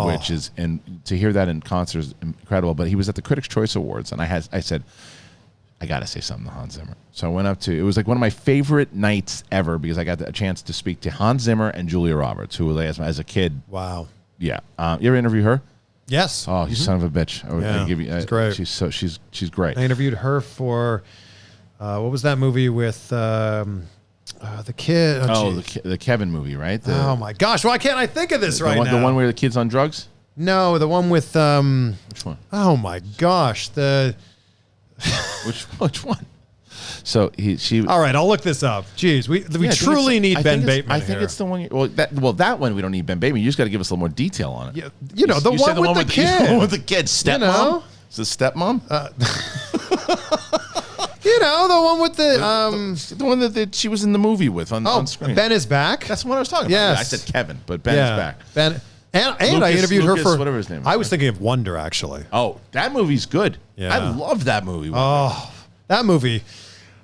which is and to hear that in concert is incredible. But he was at the Critics' Choice Awards, and I said, I got to say something to Hans Zimmer. So I went up to, it was like one of my favorite nights ever because I got a chance to speak to Hans Zimmer and Julia Roberts, who as a kid. Wow. Yeah. You ever interview her? Yes. Oh, you son of a bitch. I give you, she's great. She's great. I interviewed her for, what was that movie with The kid. The Kevin movie, right? Oh my gosh! Why can't I think of this right now? The one where the kid's on drugs? No, the one with Which one? Oh my gosh! Which one? So she. All right, I'll look this up. Jeez, we truly need Ben Bateman. I think it's the one. That one we don't need Ben Bateman. You just got to give us a little more detail on it. Yeah, the one with the kid. The one with the kid. Stepmom. Is it stepmom? The one with the one that she was in the movie with on screen. Ben is back. That's the one I was talking about. Yes. Yeah, I said Kevin, but Ben is back. Ben. And I interviewed her for whatever his name is. I was thinking of Wonder, actually. Oh, that movie's good. Yeah. I love that movie. Oh, that movie.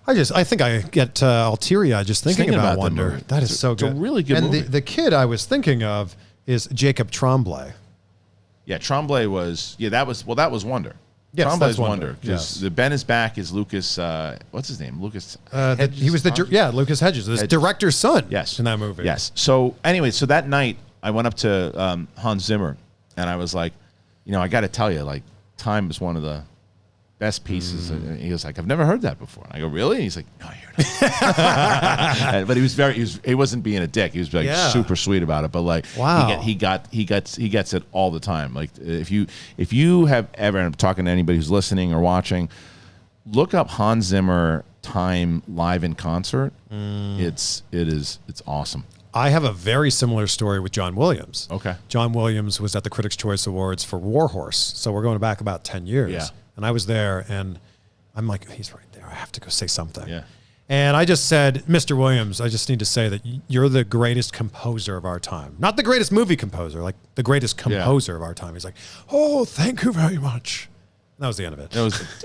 I think I get all teary-eyed just thinking about Wonder. That is so good. It's a really good movie. And the kid I was thinking of is Jacob Tremblay. Yeah, Tremblay was. Yeah, that was Wonder. Yes, Tremblay's that's Wonder. Because the Ben is back is Lucas. What's his name? Lucas. He was Lucas Hedges, the director's son. Yes, in that movie. Yes. So anyway, that night I went up to Hans Zimmer and I was like, I got to tell you, like, Time is one of the best pieces. And he was like, I've never heard that before. And I go, really? And he's like, no, you're not. But he wasn't being a dick. He was like super sweet about it. But like, wow, he gets it all the time. Like if you have ever, and I'm talking to anybody who's listening or watching, look up Hans Zimmer Time live in concert. It's awesome. I have a very similar story with John Williams. Okay. John Williams was at the Critics' Choice Awards for War Horse. So we're going back about 10 years. Yeah. And I was there, and I'm like, he's right there. I have to go say something. Yeah. And I just said, Mr. Williams, I just need to say that you're the greatest composer of our time. Not the greatest movie composer, like the greatest composer of our time. He's like, oh, thank you very much. That was the end of it.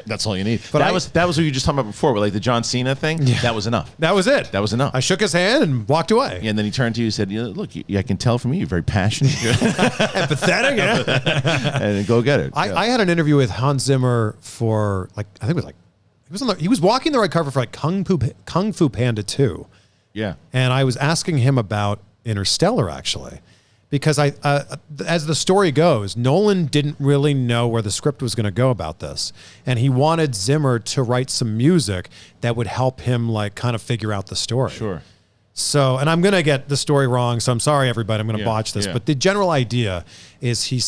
That's all you need. But that was what you just talked about before, with like the John Cena thing. Yeah. That was enough. That was it. That was enough. I shook his hand and walked away. Yeah, and then he turned to you and said, look, I can tell from you, you're very passionate. Empathetic. Yeah. And go get it. I had an interview with Hans Zimmer for he was walking the red carpet for like Kung Fu Panda 2. Yeah. And I was asking him about Interstellar, actually. Because as the story goes, Nolan didn't really know where the script was going to go about this. And he wanted Zimmer to write some music that would help him like kind of figure out the story. Sure. So, and I'm going to get the story wrong, so I'm sorry, everybody. I'm going to botch this. Yeah. But the general idea is he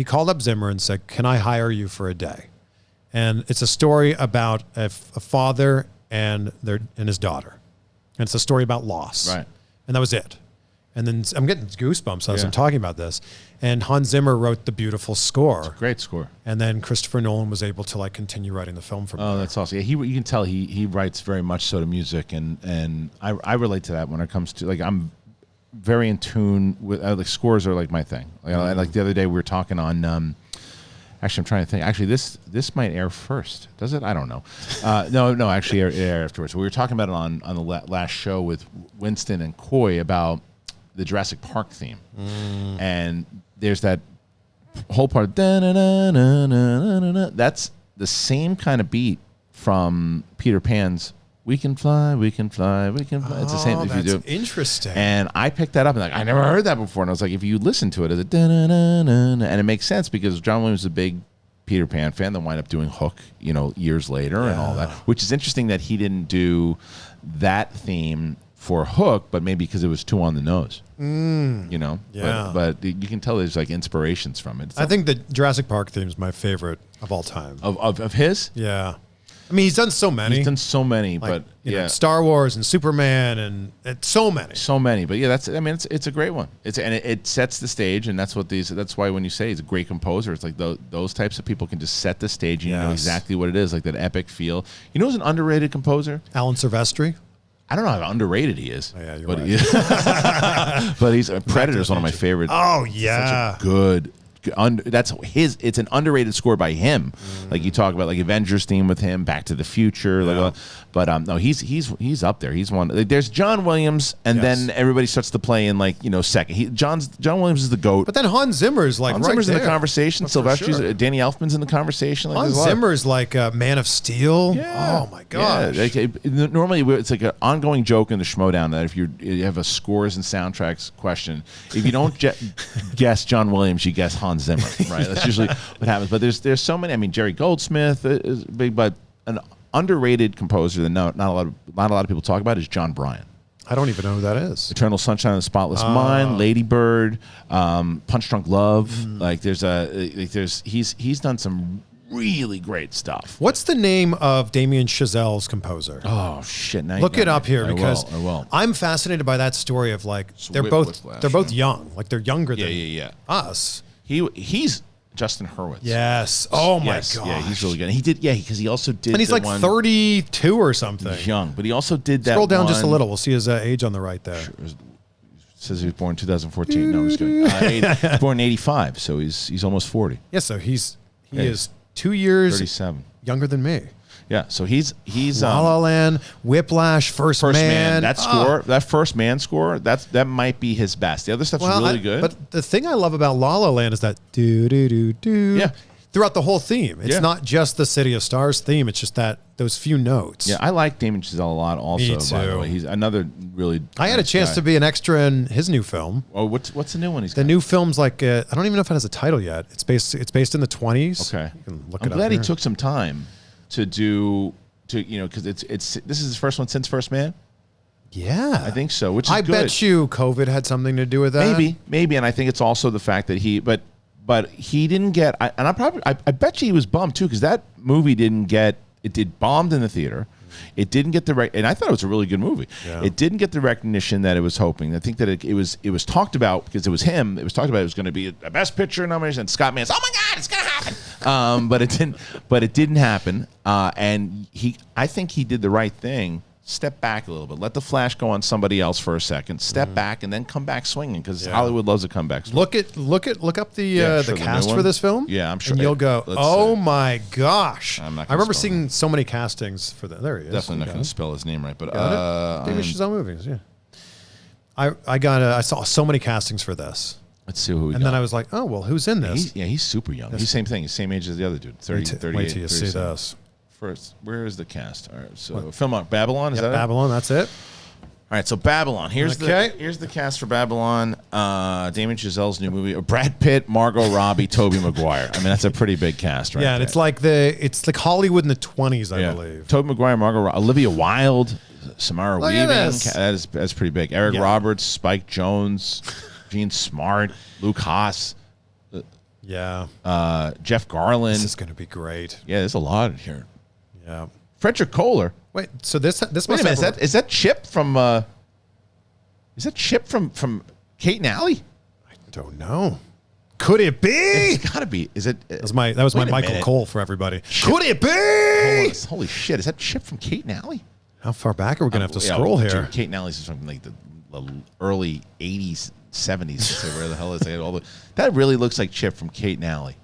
called up Zimmer and said, can I hire you for a day? And it's a story about a father and his daughter. And it's a story about loss. Right. And that was it. And then I'm getting goosebumps as I'm talking about this. And Hans Zimmer wrote the beautiful score. It's a great score. And then Christopher Nolan was able to like continue writing the film from there. That's awesome. Yeah, you can tell he writes very much so to music, and I relate to that when it comes to like I'm very in tune with like scores are like my thing. Like the other day we were talking on. Actually, I'm trying to think. Actually, this might air first. Does it? I don't know. No. Actually, air afterwards. We were talking about it on the last show with Winston and Coy about the Jurassic Park theme, and there's that whole part. That's the same kind of beat from Peter Pan's "We Can Fly, We Can Fly, We Can Fly." It's the same. If you do, interesting. And I picked that up and I never heard that before, and I was like, if you listen to it, it's and it makes sense because John Williams is a big Peter Pan fan that wind up doing Hook, years later and all that. Which is interesting that he didn't do that theme for Hook, but maybe because it was too on the nose. Yeah. But you can tell there's like inspirations from it. I think the Jurassic Park theme is my favorite of all time. Of his? Yeah. I mean, he's done so many. He's done so many, but Star Wars and Superman and so many. So many, but yeah, it's a great one. It sets the stage, and that's why when you say he's a great composer, it's like those types of people can just set the stage, and you know exactly what it is, like that epic feel. You know who's an underrated composer? Alan Silvestri. I don't know how underrated he is. Oh, yeah, you're but right. But he's Predator's one of my favorites. Oh yeah, such a good. It's an underrated score by him. Like you talk about like Avengers theme with him, Back to the Future. Like, but no, he's up there. He's one. Like, there's John Williams, and then everybody starts to play in like second. John Williams is the GOAT. But then Hans Zimmer's like Zimmer's right in the conversation. Sylvester's Danny Elfman's in the conversation. Like, Hans Zimmer's like Man of Steel. Yeah. Oh my gosh. Yeah. Normally it's like an ongoing joke in the Schmoedown that if you have a scores and soundtracks question, if you don't guess John Williams, you guess Hans Zimmer, right? That's usually what happens. But there's so many. I mean, Jerry Goldsmith is big, but an underrated composer that not a lot of people talk about is John Bryan. I don't even know who that is. Eternal Sunshine of the Spotless Mind, Lady Bird, Punch Drunk Love. He's done some really great stuff. What's the name of Damien Chazelle's composer? Oh shit! Now Look it up here because I will. I'm fascinated by that story of like they're both young, like they're younger than us. He's Justin Hurwitz. Yes. Oh my god. Yeah, he's really good. He did. Yeah, because he also did. And he's like 32 or something. He's young, but he also did that. Scroll down just a little. We'll see his age on the right there. Sure. It says he was born in 2014. No, he's good. Born in 85, so he's almost 40. Yeah, so he is 2 years 37 younger than me. Yeah, so he's La La Land, Whiplash, First Man. That score, that First Man score, that might be his best. The other stuff's really good. But the thing I love about La La Land is that do do do do. Yeah. Throughout the whole theme, it's not just the City of Stars theme. It's just those few notes. Yeah, I like Damien Chazelle a lot. Also, Me too. by the way, he's another really. I had a chance to be an extra in his new film. Oh, what's the new one? The new film's like I don't even know if it has a title yet. It's based in the 20s. Okay, you can look I'm it up glad he here. took some time to do because this is his first one since First Man. Yeah, I think so. Which is I good. bet you COVID had something to do with that. Maybe, and I think it's also the fact that but he didn't get. I bet you he was bummed too because that movie didn't get. It did bombed in the theater. It didn't get the and I thought it was a really good movie. Yeah. It didn't get the recognition that it was hoping. I think that it was talked about because it was him. It was talked about it was going to be a Best Picture nomination. And Scott Mann's, oh my God, it's going to happen. But it didn't. But it didn't happen. And I think he did the right thing. Step back a little bit. Let the flash go on somebody else for a second. Step back and then come back swinging because Hollywood loves a comeback swing. Look up the cast for this film. Yeah, I'm sure. And you'll go, oh my gosh! I'm not I remember seeing so many castings for that. There he is. Definitely not going to spell his name right, but Damien Chazelle movies. Yeah, I saw so many castings for this. Let's see who we got. And then I was like, oh well, who's in this? He's super young. He's same thing. He's same age as the other dude. 38. Wait till you see this. First, where is the cast? All right, so film on Babylon. Is that Babylon? it? That's it. All right, so Babylon. Here's the cast for Babylon. Damien Chazelle's new movie. Brad Pitt, Margot Robbie, Tobey Maguire. I mean, that's a pretty big cast, right? Yeah, and it's like Hollywood in the 20s, I believe. Tobey Maguire, Margot Robbie, Olivia Wilde, Samara Weaving. That's pretty big. Eric Roberts, Spike Jonze, Gene Smart, Luke Haas. Jeff Garlin. This is going to be great. Yeah, there's a lot in here. Yeah. Frederick Kohler. Wait, so this Wait a minute, is that Chip from Kate and Allie? I don't know. Could it be? It's got to be. Is it? That was my Michael Cole for everybody. Chip. Could it be? Holy shit! Is that Chip from Kate and Allie? How far back are we gonna have to scroll here? Dude, Kate and Allie's is from like the early '80s, '70s. So where the hell is it? That really looks like Chip from Kate and Allie.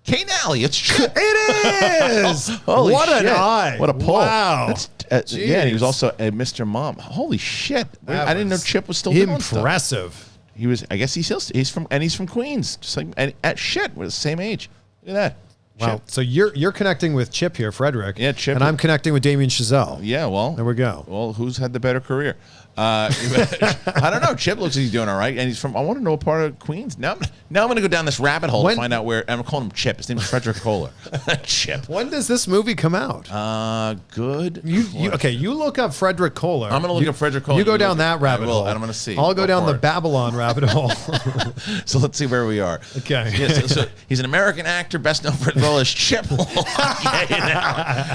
Kate and Allie, it's Chip. It is. Holy what shit. an eye! What a pull! Wow. Yeah, he was also a Mr. Mom. Holy shit! I didn't know Chip was still doing stuff. Impressive. He was. I guess he's from Queens. Just like we're the same age. Look at that. Wow. Chip. So you're connecting with Chip here, Frederick. Yeah, Chip. And I'm connecting with Damien Chazelle. Yeah. Well, there we go. Well, who's had the better career? I don't know. Chip looks like he's doing all right, and he's from. I want to know what part of Queens. Now I'm going to go down this rabbit hole to find out where. I'm calling him Chip. His name is Frederick Kohler. Chip. When does this movie come out? Good. You look up Frederick Kohler. I'm going to look up Frederick Kohler. You go down that rabbit hole. And I'm going to see. I'll go down the Babylon rabbit hole. So let's see where we are. Okay. Yeah, so he's an American actor, best known for his role as Chip.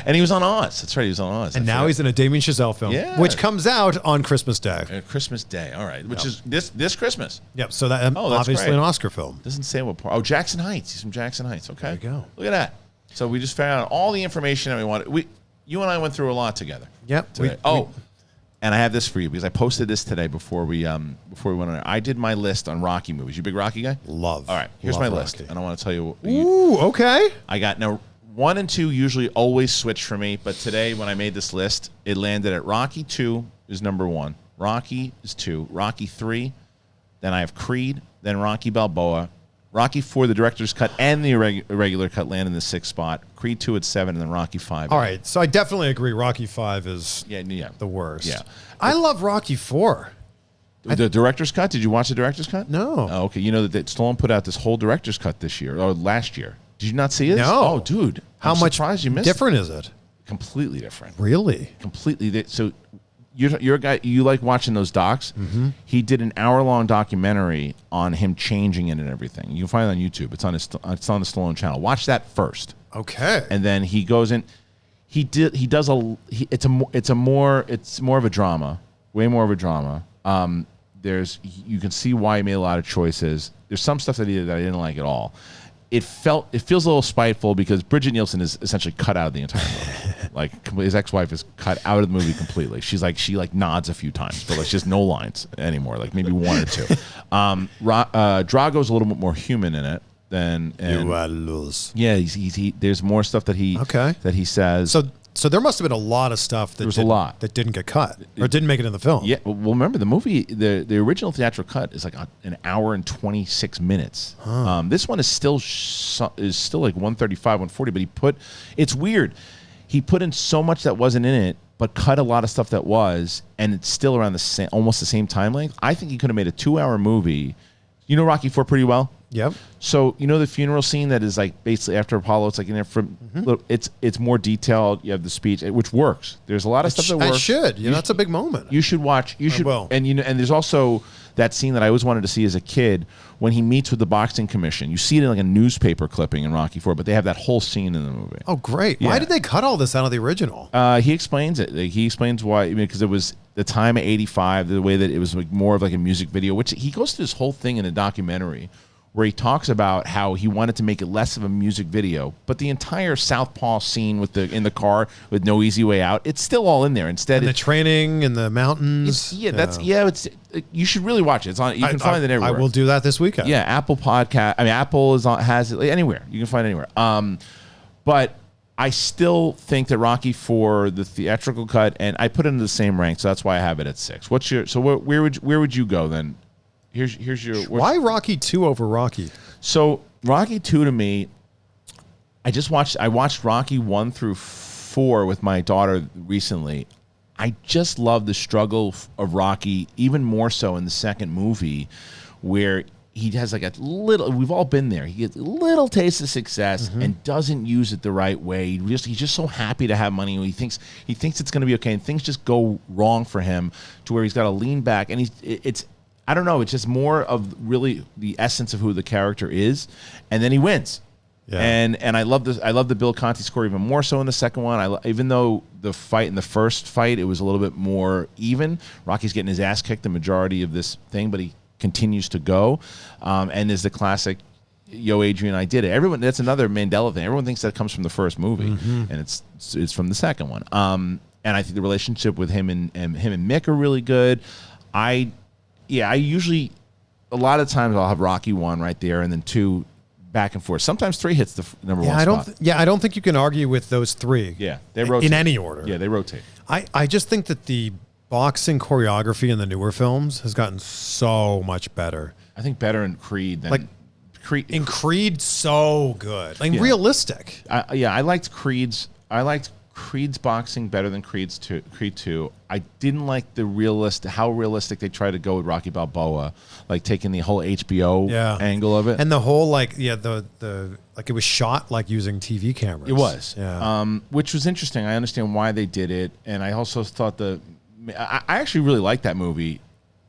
And he was on Oz. That's right. He was on Oz. And now he's in a Damien Chazelle film, which comes out on Christmas Day. Christmas Day. All right. Which is this Christmas. Yep. So that obviously great. an Oscar film. Doesn't say what part. Oh, Jackson Heights. He's from Jackson Heights. Okay. There you go. Look at that. So we just found out all the information that we wanted. You and I went through a lot together. Yep. And I have this for you because I posted this today before we went on. I did my list on Rocky movies. You a big Rocky guy? Love. All right. Here's my list, Rocky. and I want to tell you. Ooh. Okay. I got now 1 and 2 usually always switch for me, but today when I made this list, it landed at Rocky 2 is number 1. Rocky is 2. Rocky 3. Then I have Creed. Then Rocky Balboa. Rocky 4, the director's cut, and the irregular cut land in the 6th spot. Creed 2 at 7, and then Rocky 5. All right. So I definitely agree. Rocky 5 is the worst. Yeah. I love Rocky 4. The director's cut? Did you watch the director's cut? No. Oh, okay. You know that Stallone put out this whole director's cut this year, or last year. Did you not see it? No. Oh, dude. How much you missed different is it? Completely different. Really? Completely. So you're a guy, you like watching those docs. Mm-hmm. He did an hour-long documentary on him changing it and everything. You can find it on YouTube. It's on the Stallone channel. Watch that first. Okay. And then he goes in. It's more of a drama, way more of a drama. You can see why he made a lot of choices. There's some stuff that he did that I didn't like at all. It feels a little spiteful because Bridget Nielsen is essentially cut out of the entire movie. Like his ex-wife is cut out of the movie completely. She nods a few times, but she has no lines anymore. Like maybe one or two. Drago's a little bit more human in it than. You are loose. Yeah, there's more stuff that he says. So there must have been a lot of stuff that didn't get cut or didn't make it in the film. Yeah, well, remember the movie, the original theatrical cut is like an hour and 26 minutes. Huh. This one is still like 135, 140, but it's weird. He put in so much that wasn't in it, but cut a lot of stuff that was, and it's still around almost the same time length. I think he could have made a 2-hour movie. You know Rocky IV pretty well? Yep. So you know the funeral scene that is like basically after Apollo. It's like in there from. It's more detailed. You have the speech, which works. There's a lot of stuff that works. I should. That's a big moment. You should watch. You should. And and there's also that scene that I always wanted to see as a kid when he meets with the boxing commission. You see it in like a newspaper clipping in Rocky IV, but they have that whole scene in the movie. Oh, great! Yeah. Why did they cut all this out of the original? He explains it. He explains why. Because it was the time of '85, the way that it was like more of like a music video, which he goes through this whole thing in a documentary where he talks about how he wanted to make it less of a music video, but the entire Southpaw scene in the car with No Easy Way Out, it's still all in there. Instead, and the training in the mountains. You should really watch it. It's on. You can find it everywhere. I will do that this weekend. Yeah, Apple Podcast. I mean, Apple has it anywhere. You can find it anywhere. But I still think that Rocky for the theatrical cut, and I put it in the same rank, so that's why I have it at 6. Where would you go then? Here's your. Why Rocky 2 over Rocky? So Rocky 2 to me, I watched Rocky 1 through 4 with my daughter recently. I just love the struggle of Rocky, even more so in the second movie, where he has like a little. We've all been there. He gets a little taste of success and doesn't use it the right way. He's just so happy to have money. He thinks it's going to be okay, and things just go wrong for him to where he's got to lean back, and it's. I don't know. It's just more of really the essence of who the character is, and then he wins. Yeah. And I love this. I love the Bill Conti score even more so in the second one. Even though the fight in the first fight it was a little bit more even. Rocky's getting his ass kicked the majority of this thing, but he continues to go. And there's the classic, "Yo, Adrian, I did it." That's another Mandela thing. Everyone thinks that comes from the first movie, and it's from the second one. And I think the relationship with him and Mick are really good. I usually, a lot of times I'll have Rocky 1 right there and then 2 back and forth. Sometimes 3 hits the number 1 spot. I don't think you can argue with those 3. Yeah, they rotate. In any order. Yeah, they rotate. I just think that the boxing choreography in the newer films has gotten so much better. I think better in Creed than... In Creed, so good. Realistic. I liked Creed's boxing better than Creed 2. I didn't like how realistic they tried to go with Rocky Balboa, like taking the whole HBO angle of it, and the whole it was shot like using TV cameras. It was, which was interesting. I understand why they did it, and I also thought I actually really liked that movie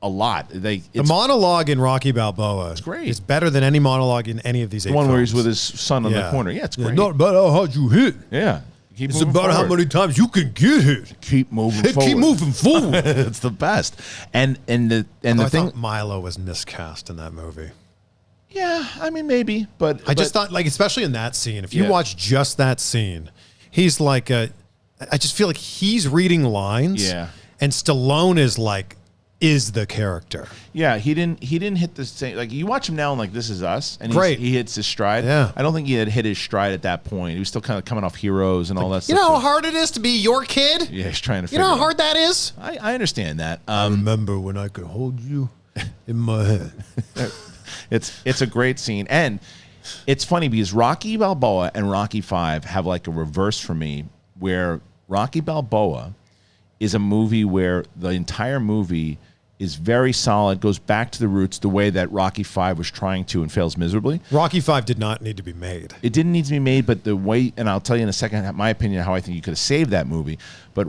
a lot. The monologue in Rocky Balboa is great. It's better than any monologue in any of these 8 films. Where he's with his son on the corner. Yeah, it's great. Not about how hard you hit. Yeah. It's about how many times you can get hit. Keep moving forward. Keep moving forward. It's the best. And the I thing, thought Milo was miscast in that movie. Yeah, I mean maybe, but I just thought, especially in that scene, if you watch just that scene, he's like I just feel like he's reading lines. Yeah. And Stallone is the character. Yeah, he didn't hit the same. Like you watch him now and This Is Us, and he hits his stride. Yeah. I don't think he had hit his stride at that point. He was still kind of coming off Heroes and all that stuff. You know how hard it is to be your kid? Yeah, he's trying to figure You know how hard that is? I understand that. I remember when I could hold you in my head. It's a great scene. And it's funny because Rocky Balboa and Rocky V have like a reverse for me, where Rocky Balboa is a movie where the entire movie is very solid, goes back to the roots the way that Rocky V was trying to and fails miserably. Rocky V did not need to be made. It didn't need to be made, but the way, and I'll tell you in a second my opinion how I think you could have saved that movie, but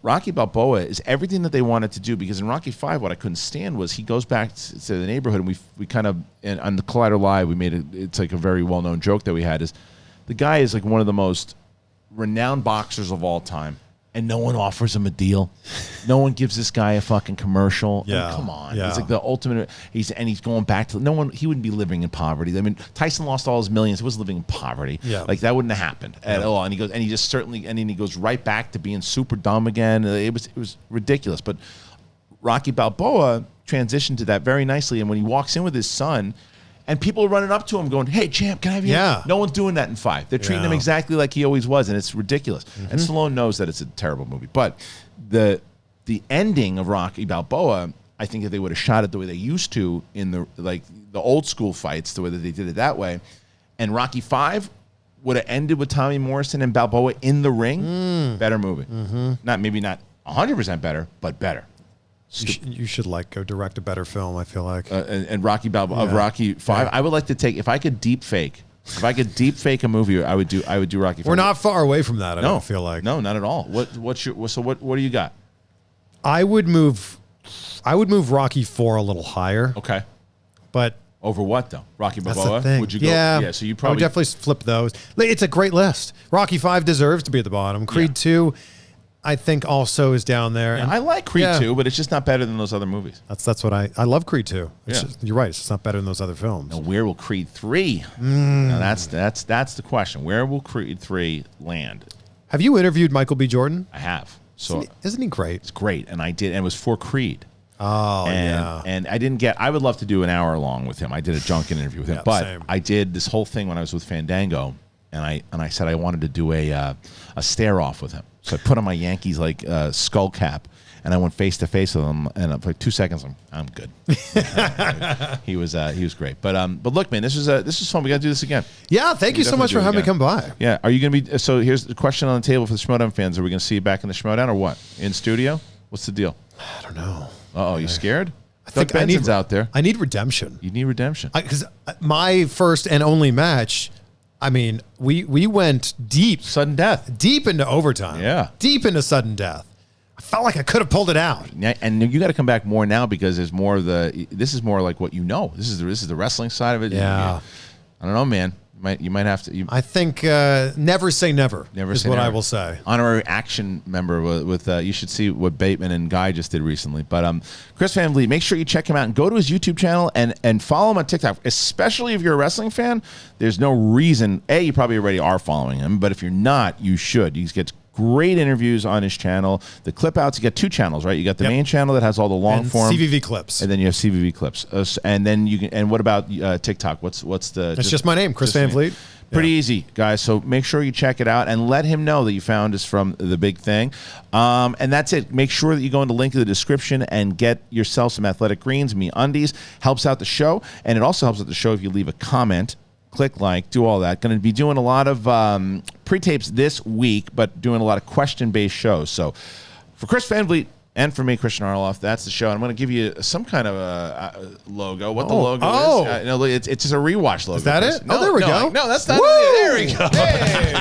Rocky Balboa is everything that they wanted to do, because in Rocky V, what I couldn't stand was he goes back to the neighborhood, and we kind of, on the Collider Live, we made it's like a very well-known joke that we had, is the guy is like one of the most renowned boxers of all time, and no one offers him a deal. No one gives this guy a fucking commercial. Yeah. I mean, come on. Yeah. It's like the ultimate. He's going back to he wouldn't be living in poverty. I mean, Tyson lost all his millions. He wasn't living in poverty. Yeah. Like that wouldn't have happened at all. And he just certainly, and then he goes right back to being super dumb again. It was ridiculous. But Rocky Balboa transitioned to that very nicely. And when he walks in with his son, and people are running up to him going, "Hey, champ, can I have you?" Yeah. No one's doing that in 5. They're treating him exactly like he always was, and it's ridiculous. And Stallone knows that it's a terrible movie. But the ending of Rocky Balboa, I think if they would have shot it the way they used to in the old school fights, the way that they did it that way, and Rocky V would have ended with Tommy Morrison and Balboa in the ring, better movie. Maybe not 100% better, but better. You should go direct a better film, I feel like. And Rocky Balboa of Rocky V. Yeah. I would like to take, if I could deep fake a movie, I would do Rocky V. We're not far away from that, I don't feel like. No, not at all. What do you got? I would move Rocky IV a little higher. Okay. But over what though? Rocky that's Balboa? the thing. Would you go? Yeah. So you I would probably definitely flip those. It's a great list. Rocky V deserves to be at the bottom. Creed 2 I think also is down there. Yeah, and I like Creed 2, but it's just not better than those other movies. That's what I love Creed 2. Yeah. You're right. It's just not better than those other films. Now, where will Creed 3? Now that's the question. Where will Creed 3 land? Have you interviewed Michael B. Jordan? I have. So isn't he great? It's great, and I did, and it was for Creed. Oh, and I didn't get. I would love to do an hour long with him. I did a Junkin interview with him, but same. I did this whole thing when I was with Fandango, and I said I wanted to do a stare off with him. So I put on my Yankees skull cap, and I went face to face with him, and for 2 seconds, I'm good. He was great. But look, man, this was fun. We got to do this again. Yeah, thank you so much for having me come by. Yeah, are you going to be? So here's the question on the table for the Schmoedown fans: are we going to see you back in the Schmoedown or what? In studio? What's the deal? I don't know. You scared? I think Doug Benson's out there. I need redemption. You need redemption. Because my first and only match, I mean, we went deep. Sudden death. Deep into overtime. Yeah. Deep into sudden death. I felt like I could have pulled it out. And you got to come back more now because there's more of this is more like what you know. This is the wrestling side of it. Yeah. I don't know, man. You might have to. I think never say never. Never is say what never. I will say. Honorary action member with you should see what Bateman and Guy just did recently. But Chris Van Vliet, make sure you check him out and go to his YouTube channel and follow him on TikTok. Especially if you're a wrestling fan, there's no reason. You probably already are following him, but if you're not, you should. He gets great interviews on his channel. The clip outs, you got 2 channels, right? You got the main channel that has all the long form CVV clips, and then you have CVV clips. And then you can. And what about TikTok? What's the? It's just my name, Chris Van Vliet. Pretty easy, guys. So make sure you check it out and let him know that you found us from The Big Thing. And that's it. Make sure that you go into the link in the description and get yourself some athletic greens. MEUNDIES helps out the show, and it also helps out the show if you leave a comment. Click like, do all that. Going to be doing a lot of pre-tapes this week, but doing a lot of question-based shows. So for Chris Van Vliet and for me, Kristian Harloff, that's the show. I'm going to give you some kind of a logo. What the logo is? No, it's just a rewatch logo. Is that Chris. it? No, there we go. No, that's not it. There we go. Hey.